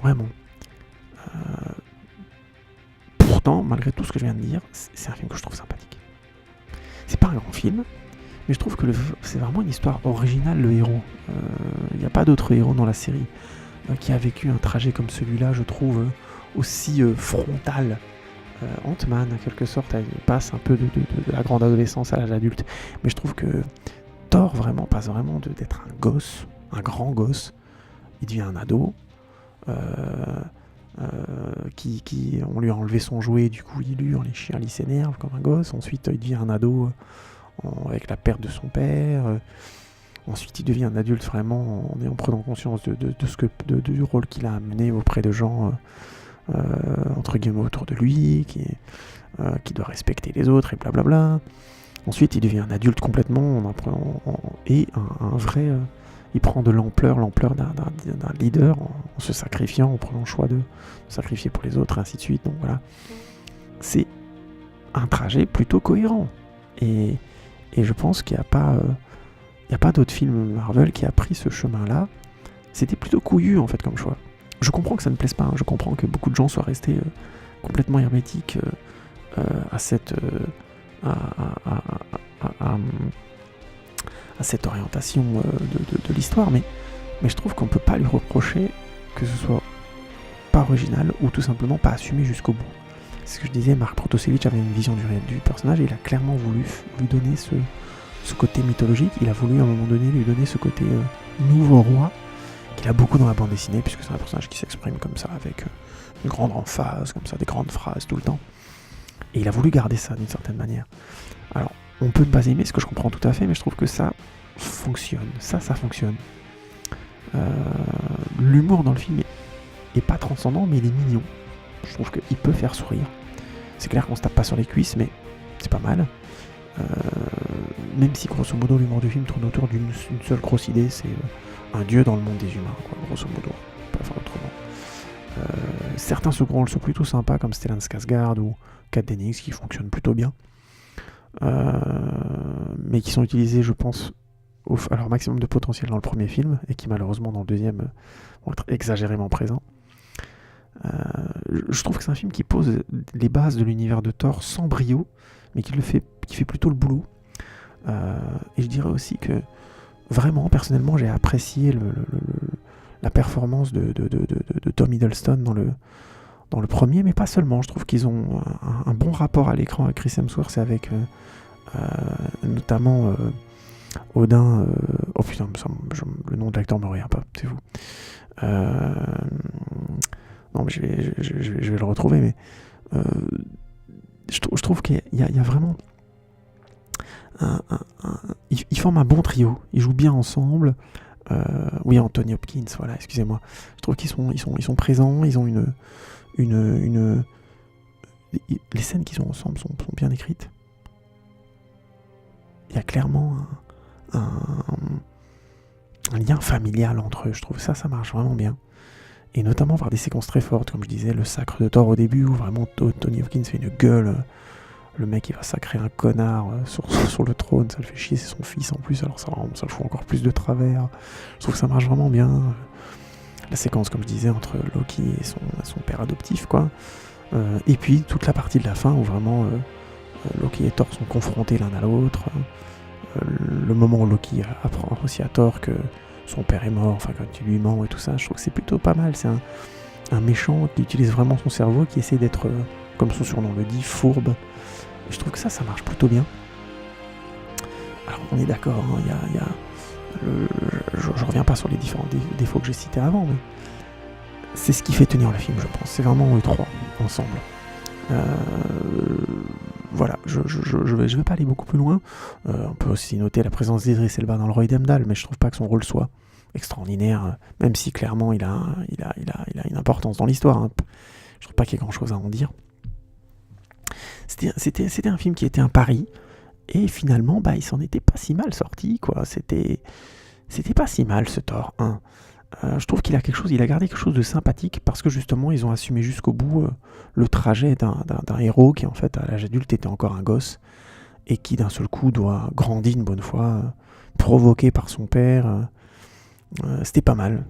Vraiment. Pourtant, malgré tout ce que je viens de dire, c'est un film que je trouve sympathique. C'est pas un grand film, mais je trouve que c'est vraiment une histoire originale, le héros. Il n'y a pas d'autre héros dans la série qui a vécu un trajet comme celui-là, je trouve, aussi frontal. Ant-Man, en quelque sorte, il passe un peu de la grande adolescence à l'âge adulte. Mais je trouve que Thor vraiment passe vraiment d'être un gosse, un grand gosse. Il devient un ado. On lui a enlevé son jouet, du coup il hurle, les chiens, il s'énerve comme un gosse. Ensuite il devient un ado avec la perte de son père. Ensuite il devient un adulte vraiment en prenant conscience du rôle qu'il a amené auprès de gens entre guillemets autour de lui, qui doit respecter les autres et blablabla. Ensuite il devient un adulte complètement et un vrai... il prend de l'ampleur d'un leader en se sacrifiant, en prenant le choix de sacrifier pour les autres, et ainsi de suite. Donc voilà, c'est un trajet plutôt cohérent. Et je pense qu'il n'y a pas d'autre film Marvel qui a pris ce chemin-là. C'était plutôt couillu en fait comme choix. Je comprends que ça ne plaise pas, hein. Je comprends que beaucoup de gens soient restés complètement hermétiques à cette... à cette orientation de l'histoire, mais je trouve qu'on peut pas lui reprocher que ce soit pas original ou tout simplement pas assumé jusqu'au bout. C'est ce que je disais, Mark Protosevich avait une vision du personnage et il a clairement voulu lui donner ce côté mythologique. Il a voulu à un moment donné lui donner ce côté nouveau roi qu'il a beaucoup dans la bande dessinée, puisque c'est un personnage qui s'exprime comme ça avec une grande emphase, comme ça, des grandes phrases tout le temps. Et il a voulu garder ça d'une certaine manière. Alors, on peut ne pas aimer, ce que je comprends tout à fait, mais je trouve que ça fonctionne. Ça fonctionne. L'humour dans le film est pas transcendant, mais il est mignon. Je trouve qu'il peut faire sourire. C'est clair qu'on se tape pas sur les cuisses, mais c'est pas mal. Même si, grosso modo, l'humour du film tourne autour d'une seule grosse idée, c'est un dieu dans le monde des humains, quoi, grosso modo. Pas faire autrement. Certains second rôles sont plutôt sympas, comme Stellan Skarsgård ou Kat Dennings, qui fonctionnent plutôt bien. Mais qui sont utilisés, je pense, à leur maximum de potentiel dans le premier film, et qui malheureusement dans le deuxième vont être exagérément présents. Je trouve que c'est un film qui pose les bases de l'univers de Thor sans brio, mais qui fait plutôt le boulot. Et je dirais aussi que vraiment, personnellement, j'ai apprécié la performance de Tom Hiddleston dans le premier, mais pas seulement. Je trouve qu'ils ont un bon rapport à l'écran avec Chris Hemsworth et avec notamment Odin. Oh putain, le nom de l'acteur me revient pas, c'est vous. Non, mais je vais le retrouver, mais je trouve qu'il y a vraiment ils forment un bon trio. Ils jouent bien ensemble. Oui, Anthony Hopkins, voilà, excusez-moi. Je trouve qu'ils sont présents. Ils ont les scènes qu'ils ont ensemble sont bien écrites. Il y a clairement un lien familial entre eux. Je trouve ça marche vraiment bien. Et notamment par des séquences très fortes, comme je disais, le sacre de Thor au début, où vraiment Tony Hopkins fait une gueule. Le mec, il va sacrer un connard sur le trône, ça le fait chier, c'est son fils en plus, alors ça le fout encore plus de travers. Je trouve que ça marche vraiment bien. La séquence, comme je disais, entre Loki et son père adoptif, quoi. Et puis, toute la partie de la fin, où vraiment Loki et Thor sont confrontés l'un à l'autre. Le moment où Loki apprend aussi à Thor que son père est mort, enfin quand il lui ment et tout ça, je trouve que c'est plutôt pas mal. C'est un méchant qui utilise vraiment son cerveau, qui essaie d'être, comme son surnom le dit, fourbe. Et je trouve que ça marche plutôt bien. Alors on est d'accord, hein, je reviens pas sur les différents défauts que j'ai cités avant, mais c'est ce qui fait tenir le film, je pense. C'est vraiment eux trois ensemble. Voilà, je vais pas aller beaucoup plus loin. On peut aussi noter la présence d'Idris Elba dans le rôle d'Heimdall, mais je trouve pas que son rôle soit extraordinaire, même si clairement il a une importance dans l'histoire. Hein. Je trouve pas qu'il y ait grand chose à en dire. C'était un film qui était un pari, et finalement il s'en était pas si mal sorti, quoi. C'était pas si mal ce Thor 1. Je trouve qu'il a gardé quelque chose de sympathique, parce que justement ils ont assumé jusqu'au bout le trajet d'un héros qui en fait à l'âge adulte était encore un gosse, et qui d'un seul coup doit grandir une bonne fois, provoqué par son père. C'était pas mal.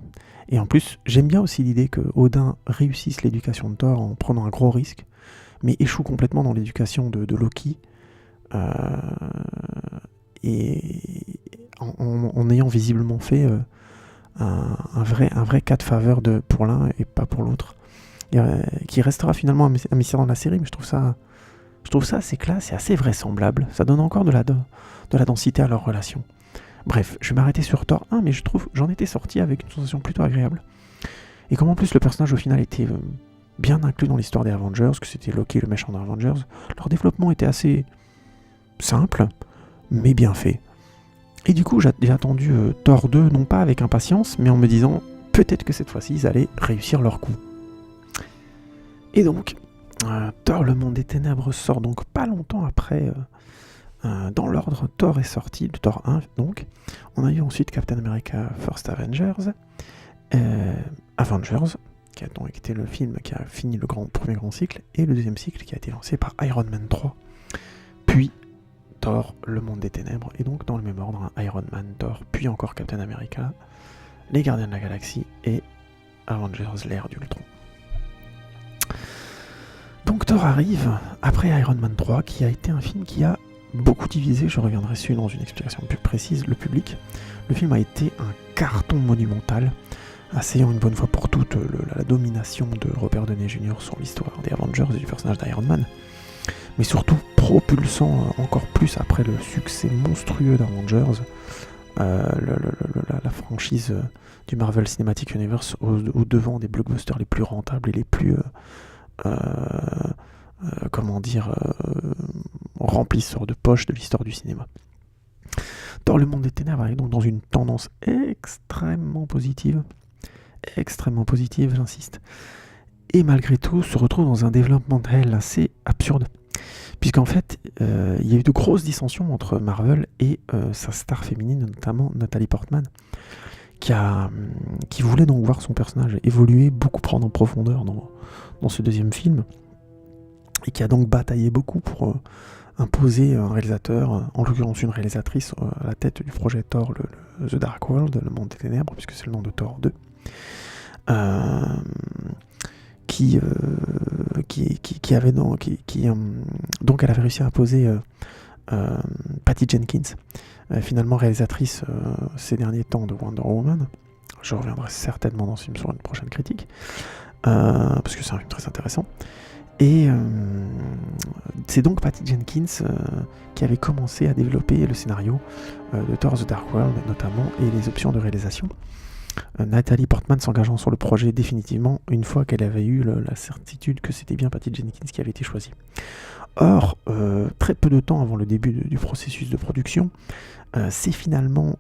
Et en plus, j'aime bien aussi l'idée que Odin réussisse l'éducation de Thor en prenant un gros risque, mais échoue complètement dans l'éducation de Loki, et en ayant visiblement fait un vrai cas de faveur pour l'un et pas pour l'autre, qui restera finalement un mystère dans la série, mais je trouve ça assez classe et assez vraisemblable. Ça donne encore de la densité à leur relation. Bref, je vais m'arrêter sur Thor 1, mais je trouve j'en étais sorti avec une sensation plutôt agréable. Et comme en plus le personnage au final était bien inclus dans l'histoire des Avengers, que c'était Loki le méchant des Avengers, leur développement était assez simple, mais bien fait. Et du coup, j'ai attendu Thor 2, non pas avec impatience, mais en me disant peut-être que cette fois-ci, ils allaient réussir leur coup. Et donc, Thor, le monde des ténèbres sort donc pas longtemps après. Dans l'ordre, Thor est sorti, de Thor 1 donc. On a eu ensuite Captain America First Avengers, qui a donc été le film qui a fini le premier grand cycle, et le deuxième cycle qui a été lancé par Iron Man 3. Puis Thor, le monde des ténèbres, et donc dans le même ordre, Iron Man, Thor, puis encore Captain America, les Gardiens de la Galaxie et Avengers, l'ère d'Ultron. Donc Thor arrive après Iron Man 3, qui a été un film qui a beaucoup divisé, je reviendrai dessus dans une explication plus précise, le public. Le film a été un carton monumental, asseyant une bonne fois pour toutes la domination de Robert Downey Jr. sur l'histoire des Avengers et du personnage d'Iron Man, mais surtout propulsant encore plus après le succès monstrueux d'Avengers, la franchise du Marvel Cinematic Universe au devant des blockbusters les plus rentables et les plus remplisseurs de poche de l'histoire du cinéma. Thor, le monde des ténèbres arrive donc dans une tendance extrêmement positive, j'insiste, et malgré tout se retrouve dans un développement de réel assez absurde, puisqu'en fait il y a eu de grosses dissensions entre Marvel et sa star féminine, notamment Natalie Portman, qui voulait donc voir son personnage évoluer, beaucoup prendre en profondeur dans ce deuxième film, et qui a donc bataillé beaucoup pour imposer un réalisateur, en l'occurrence une réalisatrice, à la tête du projet Thor, The Dark World, le monde des ténèbres, puisque c'est le nom de Thor 2, donc elle avait réussi à imposer Patty Jenkins, finalement réalisatrice ces derniers temps de Wonder Woman. Je reviendrai certainement dans ce film sur une prochaine critique, parce que c'est un film très intéressant. Et c'est donc Patty Jenkins qui avait commencé à développer le scénario de Thor The Dark World notamment, et les options de réalisation. Nathalie Portman s'engageant sur le projet définitivement une fois qu'elle avait eu la certitude que c'était bien Patty Jenkins qui avait été choisie. Or, très peu de temps avant le début du processus de production, c'est finalement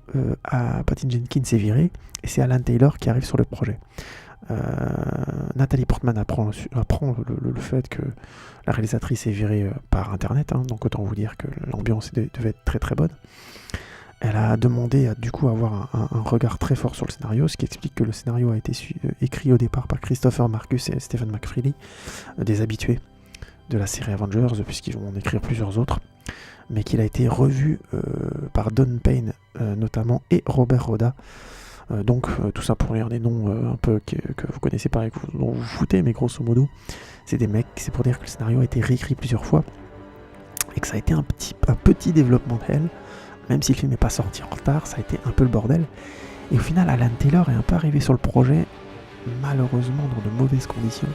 Patty Jenkins est virée et c'est Alan Taylor qui arrive sur le projet. Nathalie Portman apprend le fait que la réalisatrice est virée par internet, hein, donc autant vous dire que l'ambiance devait être très très bonne. Elle a demandé à du coup avoir un regard très fort sur le scénario, ce qui explique que le scénario a été écrit au départ par Christopher Marcus et Stephen McFeely, des habitués de la série Avengers, puisqu'ils vont en écrire plusieurs autres, mais qu'il a été revu par Don Payne notamment et Robert Roda. Donc tout ça pour lire des noms un peu que vous connaissez pas et dont vous vous foutez, mais grosso modo c'est des mecs, c'est pour dire que le scénario a été réécrit plusieurs fois et que ça a été un petit développement de hell, même si le film n'est pas sorti en retard, ça a été un peu le bordel. Et au final Alan Taylor est un peu arrivé sur le projet, malheureusement dans de mauvaises conditions.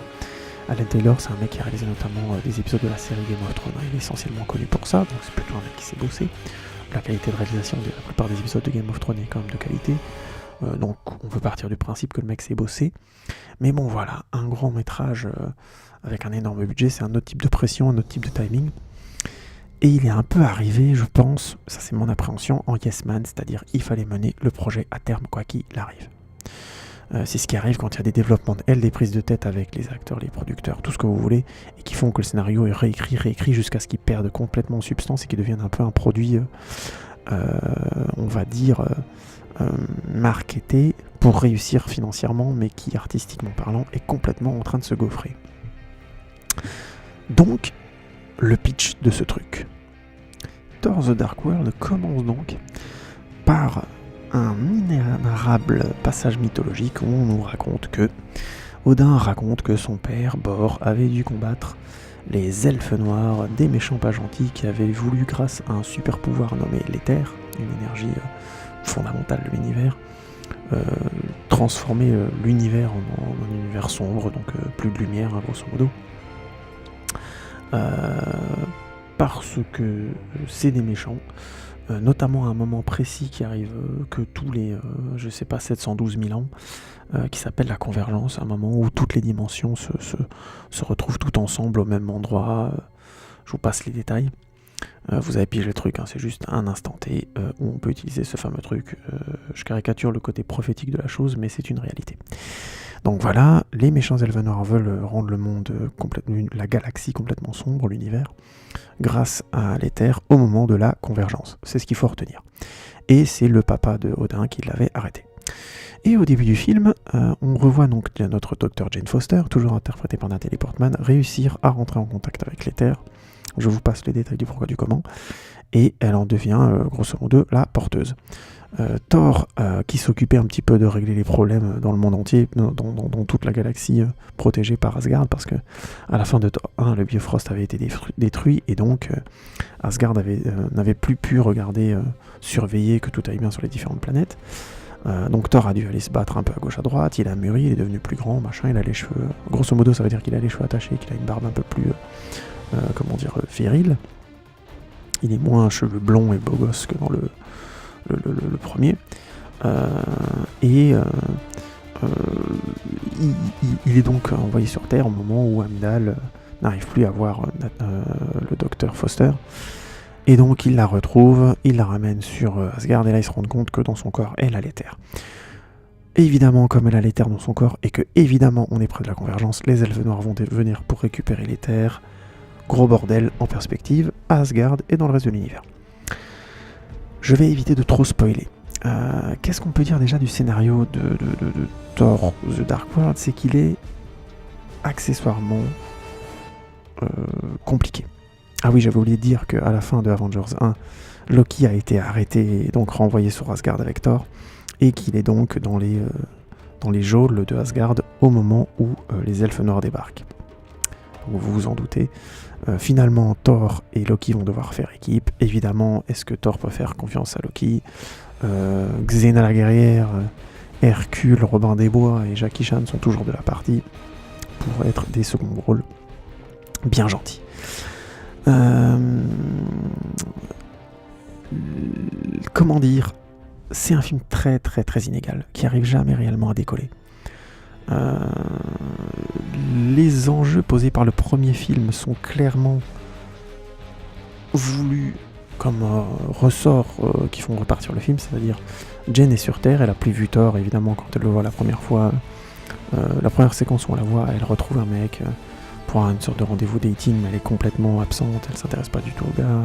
Alan Taylor, c'est un mec qui a réalisé notamment des épisodes de la série Game of Thrones, il est essentiellement connu pour ça, donc c'est plutôt un mec qui s'est bossé. La qualité de réalisation de la plupart des épisodes de Game of Thrones est quand même de qualité. Donc on peut partir du principe que le mec s'est bossé. Mais bon voilà, un grand métrage avec un énorme budget, c'est un autre type de pression, un autre type de timing. Et il est un peu arrivé, je pense, ça c'est mon appréhension, en yes man, c'est-à-dire il fallait mener le projet à terme quoi qu'il arrive. C'est ce qui arrive quand il y a des développements des prises de tête avec les acteurs, les producteurs, tout ce que vous voulez, et qui font que le scénario est réécrit jusqu'à ce qu'il perde complètement en substance et qu'il devienne un peu un produit, on va dire, marketé pour réussir financièrement, mais qui, artistiquement parlant, est complètement en train de se gaufrer. Donc, le pitch de ce truc. Thor The Dark World commence donc par un inénarrable passage mythologique où on nous raconte que Odin raconte que son père, Bor, avait dû combattre les elfes noirs, des méchants pas gentils qui avaient voulu, grâce à un super pouvoir nommé l'éther, une énergie fondamentale de l'univers, transformer l'univers en un univers sombre, donc plus de lumière, hein, grosso modo. Parce que c'est des méchants, notamment à un moment précis qui arrive que tous les, 712 000 ans, qui s'appelle la convergence, un moment où toutes les dimensions se retrouvent toutes ensemble au même endroit. Je vous passe les détails. Vous avez pigé le truc, hein, c'est juste un instant T où on peut utiliser ce fameux truc. Je caricature le côté prophétique de la chose, mais c'est une réalité. Donc voilà, les méchants elfes noirs veulent rendre le monde, la galaxie complètement sombre, l'univers, grâce à l'éther au moment de la convergence. C'est ce qu'il faut retenir. Et c'est le papa de Odin qui l'avait arrêté. Et au début du film, on revoit donc notre docteur Jane Foster, toujours interprétée par Nathalie Portman, réussir à rentrer en contact avec l'éther. Je vous passe les détails du pourquoi du comment. Et elle en devient, grosso modo, la porteuse. Thor, qui s'occupait un petit peu de régler les problèmes dans le monde entier, dans toute la galaxie protégée par Asgard, parce que à la fin de Thor 1, le Bifrost avait été détruit, et donc Asgard n'avait plus pu regarder, surveiller que tout allait bien sur les différentes planètes. Donc Thor a dû aller se battre un peu à gauche à droite, il a mûri, il est devenu plus grand, machin, il a les cheveux... grosso modo, ça veut dire qu'il a les cheveux attachés, qu'il a une barbe un peu plus, virile. Il est moins cheveux blonds et beau gosse que dans le premier. Il est donc envoyé sur Terre au moment où Heimdall n'arrive plus à voir le docteur Foster. Et donc il la retrouve, il la ramène sur Asgard, et là il se rend compte que dans son corps, elle a l'éther. Évidemment, comme elle a l'éther dans son corps, et que évidemment on est près de la convergence, les elfes noirs vont venir pour récupérer l'éther. Gros bordel en perspective, à Asgard et dans le reste de l'univers. Je vais éviter de trop spoiler. Qu'est-ce qu'on peut dire déjà du scénario de Thor The Dark World? C'est qu'il est accessoirement compliqué. Ah oui, j'avais oublié de dire qu'à la fin de Avengers 1, Loki a été arrêté et donc renvoyé sur Asgard avec Thor, et qu'il est donc dans les geôles de Asgard au moment où les elfes noirs débarquent. Donc vous vous en doutez. Finalement, Thor et Loki vont devoir faire équipe. Évidemment, est-ce que Thor peut faire confiance à Loki? Xena la guerrière, Hercule, Robin des Bois et Jackie Chan sont toujours de la partie pour être des seconds rôles bien gentils. Comment dire? c'est un film très très très inégal, qui arrive jamais réellement à décoller. Les enjeux posés par le premier film sont clairement voulus comme ressort qui font repartir le film, c'est-à-dire Jane est sur Terre, elle a plus vu Thor évidemment quand elle le voit la première fois. La première séquence où on la voit, elle retrouve un mec pour une sorte de rendez-vous dating, mais elle est complètement absente, elle s'intéresse pas du tout au gars.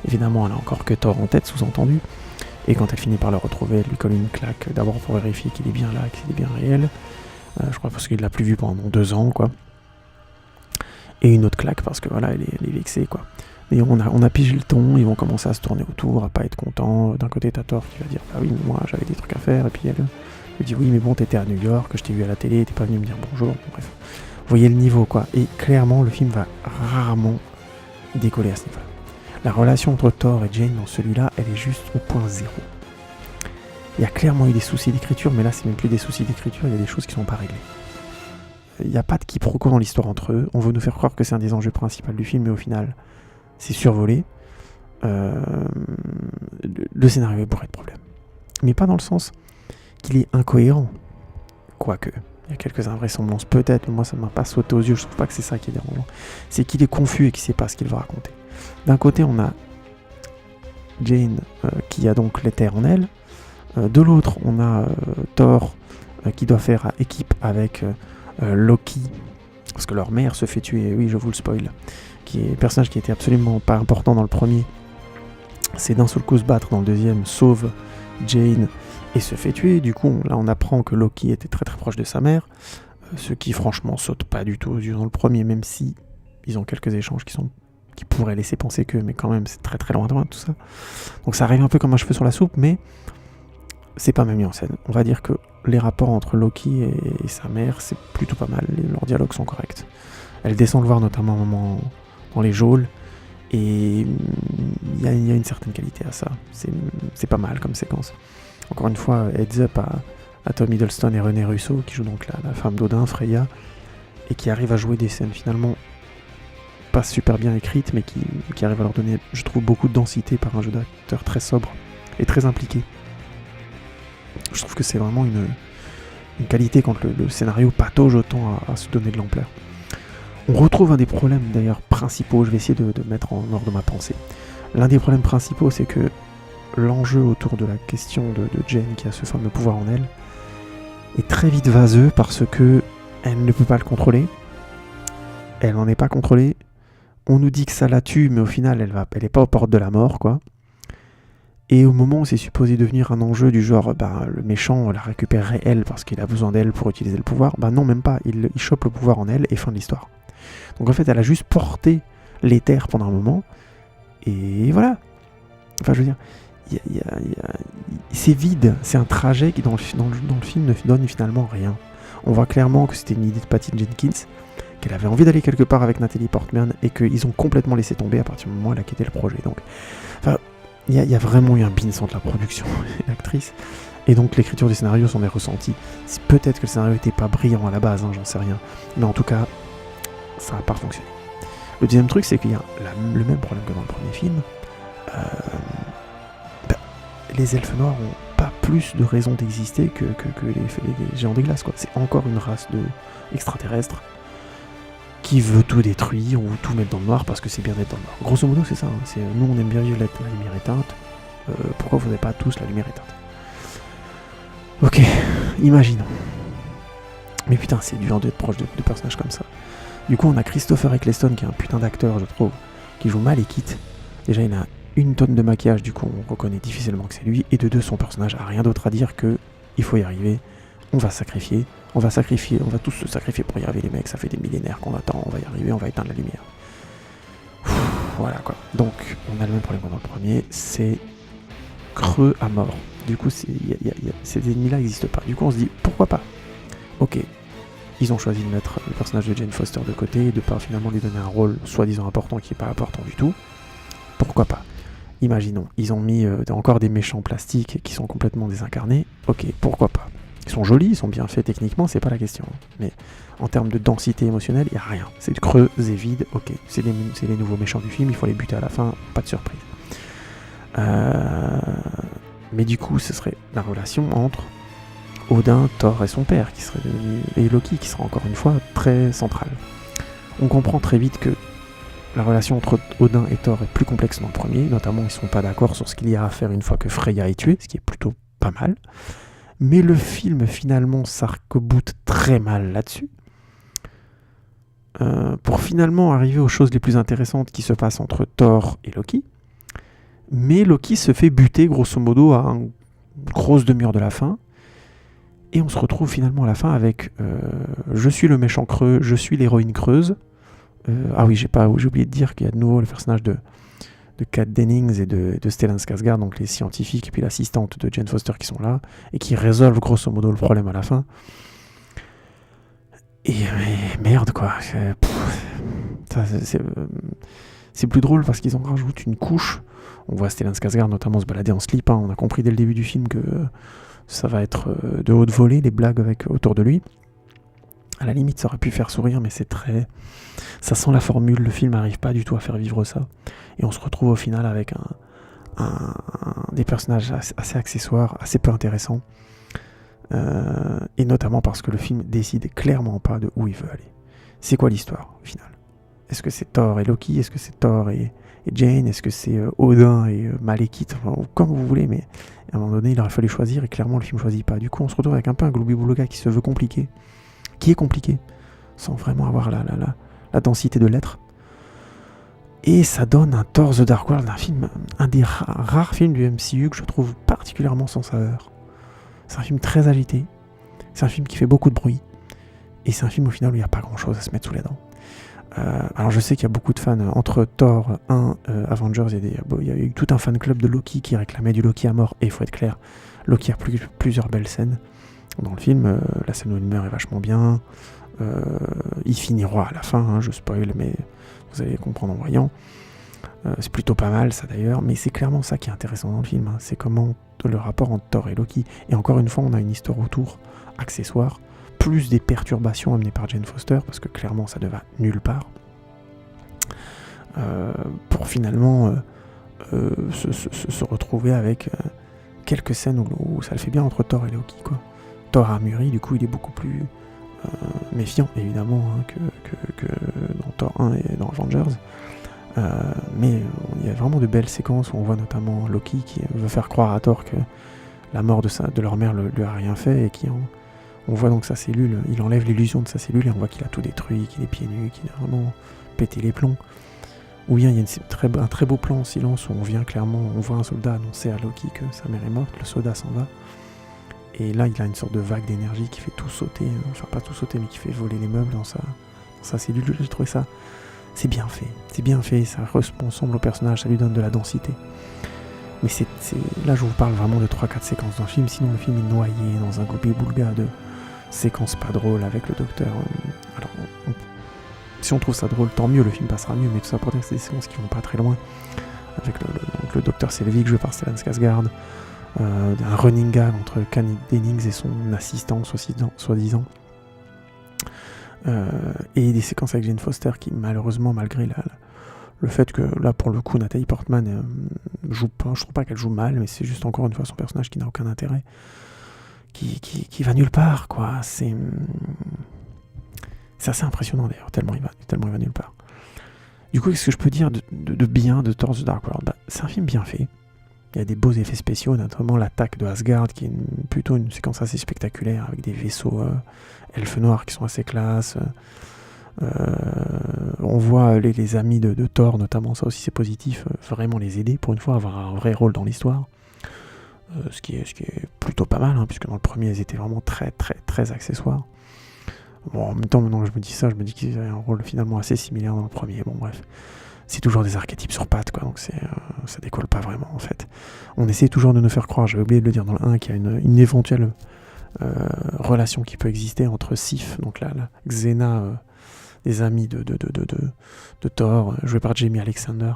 Évidemment, elle a encore que Thor en tête, sous-entendu. Et quand elle finit par le retrouver, elle lui colle une claque, d'abord pour vérifier qu'il est bien là, qu'il est bien réel. Je crois parce qu'il l'a plus vu pendant 2 ans, quoi. Et une autre claque parce que voilà, elle est vexée, quoi. Et on a pigé le ton, ils vont commencer à se tourner autour, à pas être contents. D'un côté, t'as Thor qui va dire bah oui, mais moi j'avais des trucs à faire, et puis elle dit oui, mais bon, t'étais à New York, je t'ai vu à la télé, t'es pas venu me dire bonjour. Bon, bref, vous voyez le niveau, quoi. Et clairement, le film va rarement décoller à ce niveau-là. La relation entre Thor et Jane dans celui-là, elle est juste au point zéro. Il y a clairement eu des soucis d'écriture, mais là, c'est même plus des soucis d'écriture, il y a des choses qui sont pas réglées. Il n'y a pas de quiproquo dans l'histoire entre eux. On veut nous faire croire que c'est un des enjeux principaux du film, mais au final, c'est survolé. Le scénario est bourré de problèmes. Mais pas dans le sens qu'il est incohérent. Quoique, il y a quelques invraisemblances peut-être, mais moi ça ne m'a pas sauté aux yeux, je trouve pas que c'est ça qui est dérangeant. C'est qu'il est confus et qu'il ne sait pas ce qu'il va raconter. D'un côté, on a Jane qui a donc l'éther en elle. De l'autre, on a Thor qui doit faire équipe avec Loki, parce que leur mère se fait tuer, oui je vous le spoil, qui est un personnage qui était absolument pas important dans le premier, c'est d'un seul coup se battre dans le deuxième, sauve Jane et se fait tuer. Du coup là on apprend que Loki était très très proche de sa mère, ce qui franchement saute pas du tout aux yeux dans le premier, même si ils ont quelques échanges qui pourraient laisser penser que, mais quand même c'est très très loin de tout ça. Donc ça arrive un peu comme un cheveu sur la soupe, mais c'est pas même mis en scène. On va dire que les rapports entre Loki et sa mère, c'est plutôt pas mal. Leurs dialogues sont corrects. Elle descend le voir notamment un moment dans les geôles. Et il y a une certaine qualité à ça. C'est pas mal comme séquence. Encore une fois, heads up à Tom Hiddleston et René Russo, qui jouent donc la femme d'Odin, Freya, et qui arrivent à jouer des scènes finalement pas super bien écrites, mais qui arrivent à leur donner, je trouve, beaucoup de densité par un jeu d'acteur très sobre et très impliqué. Je trouve que c'est vraiment une qualité quand le scénario patauge autant à se donner de l'ampleur. On retrouve un des problèmes d'ailleurs principaux, je vais essayer de mettre en ordre ma pensée. L'un des problèmes principaux, c'est que l'enjeu autour de la question de Jane qui a ce fameux pouvoir en elle est très vite vaseux parce que elle ne peut pas le contrôler. Elle n'en est pas contrôlée. On nous dit que ça la tue, mais au final, elle est pas aux portes de la mort, quoi. Et au moment où c'est supposé devenir un enjeu du genre, le méchant la récupérerait elle parce qu'il a besoin d'elle pour utiliser le pouvoir, non, même pas, il chope le pouvoir en elle et fin de l'histoire. Donc en fait, elle a juste porté l'éther pendant un moment, et voilà. Enfin, je veux dire, c'est vide, c'est un trajet qui dans le film ne donne finalement rien. On voit clairement que c'était une idée de Patty Jenkins, qu'elle avait envie d'aller quelque part avec Nathalie Portman, et qu'ils ont complètement laissé tomber à partir du moment où elle a quitté le projet. Donc, enfin, il y a vraiment eu un binge entre la production et l'actrice, et donc l'écriture du scénario s'en est ressentie. Peut-être que le scénario n'était pas brillant à la base, j'en sais rien, mais en tout cas, ça n'a pas fonctionné. Le deuxième truc, c'est qu'il y a le même problème que dans le premier film. Les elfes noirs n'ont pas plus de raison d'exister que les géants des glaces, quoi. C'est encore une race extraterrestre qui veut tout détruire ou tout mettre dans le noir parce que c'est bien d'être dans le noir. Grosso modo, c'est ça. Nous, on aime bien vivre la lumière éteinte. Pourquoi vous n'avez pas tous la lumière éteinte? Ok, imaginons. Mais putain, c'est dur d'être proche de personnages comme ça. Du coup, on a Christopher Eccleston, qui est un putain d'acteur, je trouve, qui joue mal et quitte. Déjà, il a une tonne de maquillage, du coup, on reconnaît difficilement que c'est lui. Et de deux, son personnage a rien d'autre à dire que il faut y arriver. On va sacrifier, on va tous se sacrifier pour y arriver, les mecs. Ça fait des millénaires qu'on attend, on va y arriver, on va éteindre la lumière. Voilà quoi. Donc, on a le même problème que dans le premier, c'est creux à mort. Du coup, ces ennemis-là n'existent pas. Du coup, on se dit, pourquoi pas? Ok, ils ont choisi de mettre le personnage de Jane Foster de côté et de pas finalement lui donner un rôle soi-disant important qui n'est pas important du tout. Pourquoi pas? Imaginons, ils ont mis encore des méchants plastiques qui sont complètement désincarnés. Ok, pourquoi pas? Ils sont jolis, ils sont bien faits techniquement, c'est pas la question. Mais en termes de densité émotionnelle, il n'y a rien. C'est creux et vide, ok. C'est les nouveaux méchants du film, il faut les buter à la fin, pas de surprise. Mais du coup, ce serait la relation entre Odin, Thor et son père, et Loki, qui sera encore une fois très centrale. On comprend très vite que la relation entre Odin et Thor est plus complexe dans le premier, notamment ils ne sont pas d'accord sur ce qu'il y a à faire une fois que Freya est tuée, ce qui est plutôt pas mal. Mais le film finalement s'arc-boute très mal là-dessus, pour finalement arriver aux choses les plus intéressantes qui se passent entre Thor et Loki. Mais Loki se fait buter grosso modo à une grosse demi-heure de la fin, et on se retrouve finalement à la fin avec je suis le méchant creux, je suis l'héroïne creuse. Ah oui, j'ai oublié de dire qu'il y a de nouveau le personnage de Kat Dennings et de Stellan Skarsgård, donc les scientifiques et puis l'assistante de Jane Foster qui sont là et qui résolvent grosso modo le problème à la fin. Et merde quoi, c'est plus drôle parce qu'ils en rajoutent une couche. On voit Stellan Skarsgård notamment se balader en slip, hein. On a compris dès le début du film que ça va être de haute volée, les blagues autour de lui. À la limite ça aurait pu faire sourire, mais ça sent la formule, le film n'arrive pas du tout à faire vivre ça. Et on se retrouve au final avec des personnages assez accessoires, assez peu intéressants. Et notamment parce que le film décide clairement pas de où il veut aller. C'est quoi l'histoire au final ? Est-ce que c'est Thor et Loki ? Est-ce que c'est Thor et Jane ? Est-ce que c'est Odin et Malekith ? Enfin, comme vous voulez, mais à un moment donné il aurait fallu choisir et clairement le film choisit pas. Du coup on se retrouve avec un peu un gloubi-boulga qui se veut compliqué, qui est compliqué, sans vraiment avoir la densité de l'être. Et ça donne un Thor The Dark World, un des rares films du MCU que je trouve particulièrement sans saveur. C'est un film très agité, c'est un film qui fait beaucoup de bruit, et c'est un film au final où il n'y a pas grand chose à se mettre sous les dents. Alors je sais qu'il y a beaucoup de fans, entre Thor 1, Avengers, il y a eu tout un fan club de Loki qui réclamait du Loki à mort, et il faut être clair, Loki a plusieurs belles scènes dans le film. La scène où il meurt est vachement bien, il finit roi à la fin, hein, je spoil, mais vous allez comprendre en voyant. C'est plutôt pas mal ça d'ailleurs, mais c'est clairement ça qui est intéressant dans le film, hein. C'est comment le rapport entre Thor et Loki. Et encore une fois, on a une histoire autour, accessoire, plus des perturbations amenées par Jane Foster, parce que clairement ça ne va nulle part, pour finalement se retrouver avec quelques scènes où ça le fait bien entre Thor et Loki, quoi. Thor a mûri, du coup il est beaucoup plus méfiant évidemment, hein, que dans Thor 1 et dans Avengers. Mais il y a vraiment de belles séquences où on voit notamment Loki qui veut faire croire à Thor que la mort de leur mère lui a rien fait, et on voit donc sa cellule, il enlève l'illusion de sa cellule et on voit qu'il a tout détruit, qu'il est pieds nus, qu'il a vraiment pété les plombs. Ou bien il y a un très beau plan en silence où on voit un soldat annoncer à Loki que sa mère est morte, le soldat s'en va. Et là, il a une sorte de vague d'énergie qui fait tout sauter, enfin pas tout sauter, mais qui fait voler les meubles dans sa cellule. J'ai trouvé ça, c'est bien fait, ça ressemble au personnage, ça lui donne de la densité. Mais là, je vous parle vraiment de 3-4 séquences dans le film, sinon le film est noyé dans un gloubi-boulga de séquences pas drôles avec le docteur. Alors, si on trouve ça drôle, tant mieux, le film passera mieux, mais tout ça pour dire que c'est des séquences qui vont pas très loin. Avec donc le docteur Selvig, joué par Stellan Skarsgård, un running gag entre Kat Dennings et son assistant, soi-disant. Et des séquences avec Jane Foster qui, malheureusement, malgré le fait que, là, pour le coup, Nathalie Portman joue pas, je trouve pas qu'elle joue mal, mais c'est juste encore une fois son personnage qui n'a aucun intérêt, qui va nulle part, quoi. C'est assez impressionnant, d'ailleurs, tellement il va nulle part. Du coup, qu'est-ce que je peux dire de bien de Thor The Dark World ? C'est un film bien fait. Il y a des beaux effets spéciaux, notamment l'attaque de Asgard, qui est plutôt une séquence assez spectaculaire, avec des vaisseaux elfes noirs qui sont assez classe. On voit les amis de Thor, notamment, ça aussi c'est positif, vraiment les aider, pour une fois avoir un vrai rôle dans l'histoire. Ce qui est plutôt pas mal, hein, puisque dans le premier, ils étaient vraiment très très très accessoires. Bon, en même temps, maintenant que je me dis ça, je me dis qu'ils avaient un rôle finalement assez similaire dans le premier. Bon, bref. C'est toujours des archétypes sur pattes, quoi, donc ça décolle pas vraiment, en fait. On essaie toujours de nous faire croire, j'avais oublié de le dire dans le 1, qu'il y a une éventuelle relation qui peut exister entre Sif, donc la Xena, des amis de Thor, joué par Jamie Alexander,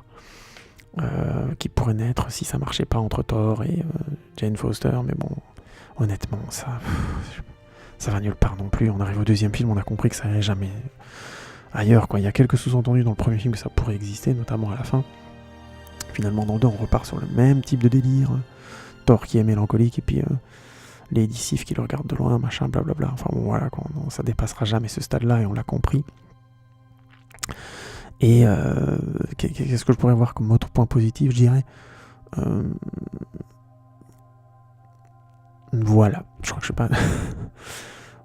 qui pourrait naître si ça marchait pas entre Thor et Jane Foster, mais bon, honnêtement, ça va nulle part non plus. On arrive au deuxième film, on a compris que ça irait jamais ailleurs, quoi. Il y a quelques sous-entendus dans le premier film que ça pourrait exister, notamment à la fin. Finalement, dans le 2, on repart sur le même type de délire, Thor qui est mélancolique, et puis Lady Sif qui le regarde de loin, machin, blablabla. Enfin bon, voilà, quoi, non, ça dépassera jamais ce stade-là, et on l'a compris. Et qu'est-ce que je pourrais voir comme autre point positif, je dirais voilà, je crois que je sais pas...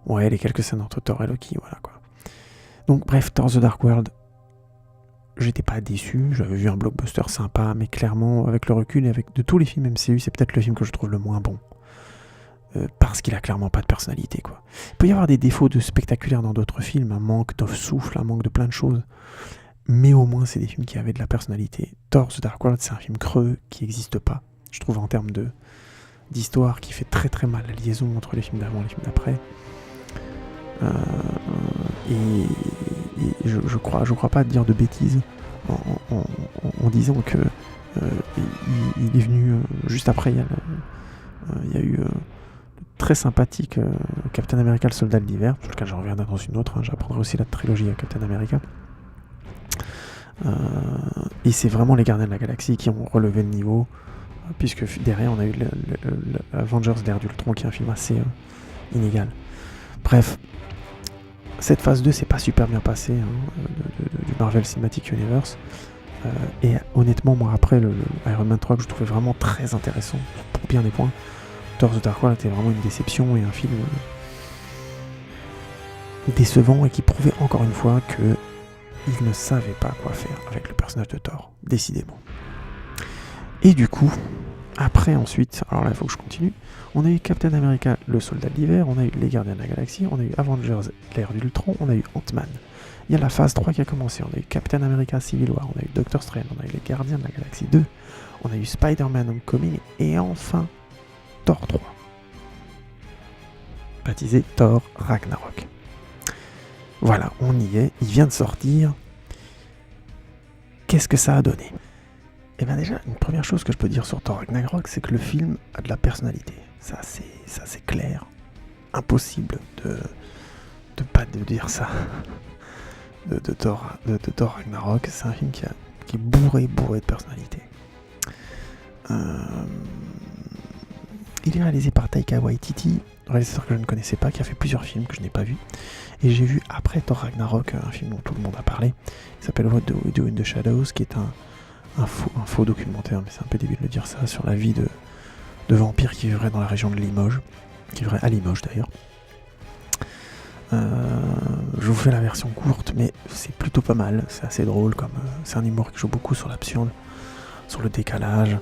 ouais, les quelques scènes entre Thor et Loki, voilà, quoi. Donc bref, Thor The Dark World, j'étais pas déçu, j'avais vu un blockbuster sympa, mais clairement, avec le recul et avec de tous les films MCU, c'est peut-être le film que je trouve le moins bon. Parce qu'il a clairement pas de personnalité, quoi. Il peut y avoir des défauts de spectaculaires dans d'autres films, un manque de souffle, un manque de plein de choses, mais au moins c'est des films qui avaient de la personnalité. Thor The Dark World, c'est un film creux qui n'existe pas, je trouve, en termes d'histoire, qui fait très très mal la liaison entre les films d'avant et les films d'après. Et je crois pas dire de bêtises en disant que il est venu juste après. Il y a eu très sympathique Captain America le soldat de l'hiver, sur lequel j'en reviendrai dans une autre, j'apprendrai aussi la trilogie à Captain America, et c'est vraiment les Gardiens de la Galaxie qui ont relevé le niveau, puisque derrière on a eu Avengers l'ère d'Ultron, qui est un film assez inégal. Bref, cette phase 2 c'est pas super bien passé du Marvel Cinematic Universe, et honnêtement moi après le Iron Man 3 que je trouvais vraiment très intéressant pour bien des points, Thor The Dark World était vraiment une déception et un film décevant, et qui prouvait encore une fois que il ne savait pas quoi faire avec le personnage de Thor, décidément. Et du coup, après ensuite, alors là il faut que je continue, on a eu Captain America le soldat de l'hiver, on a eu les Gardiens de la Galaxie, on a eu Avengers l'ère d'Ultron, on a eu Ant-Man. Il y a la phase 3 qui a commencé, on a eu Captain America Civil War, on a eu Doctor Strange, on a eu les Gardiens de la Galaxie 2, on a eu Spider-Man Homecoming, et enfin Thor 3. Baptisé Thor Ragnarok. Voilà, on y est, il vient de sortir. Qu'est-ce que ça a donné ? Et bien déjà, une première chose que je peux dire sur Thor Ragnarok, c'est que le film a de la personnalité. Ça c'est clair. Impossible de pas de dire ça. De Thor Ragnarok, c'est un film qui est bourré de personnalité. Il est réalisé par Taika Waititi, réalisateur que je ne connaissais pas, qui a fait plusieurs films que je n'ai pas vus. Et j'ai vu après Thor Ragnarok un film dont tout le monde a parlé, qui s'appelle What Do We Do in the Shadows, qui est un faux documentaire, mais c'est un peu débile de dire ça, sur la vie de vampires qui vivraient dans la région de Limoges, qui vivraient à Limoges d'ailleurs. Je vous fais la version courte, mais c'est plutôt pas mal, c'est assez drôle, c'est un humour qui joue beaucoup sur l'absurde, sur le décalage,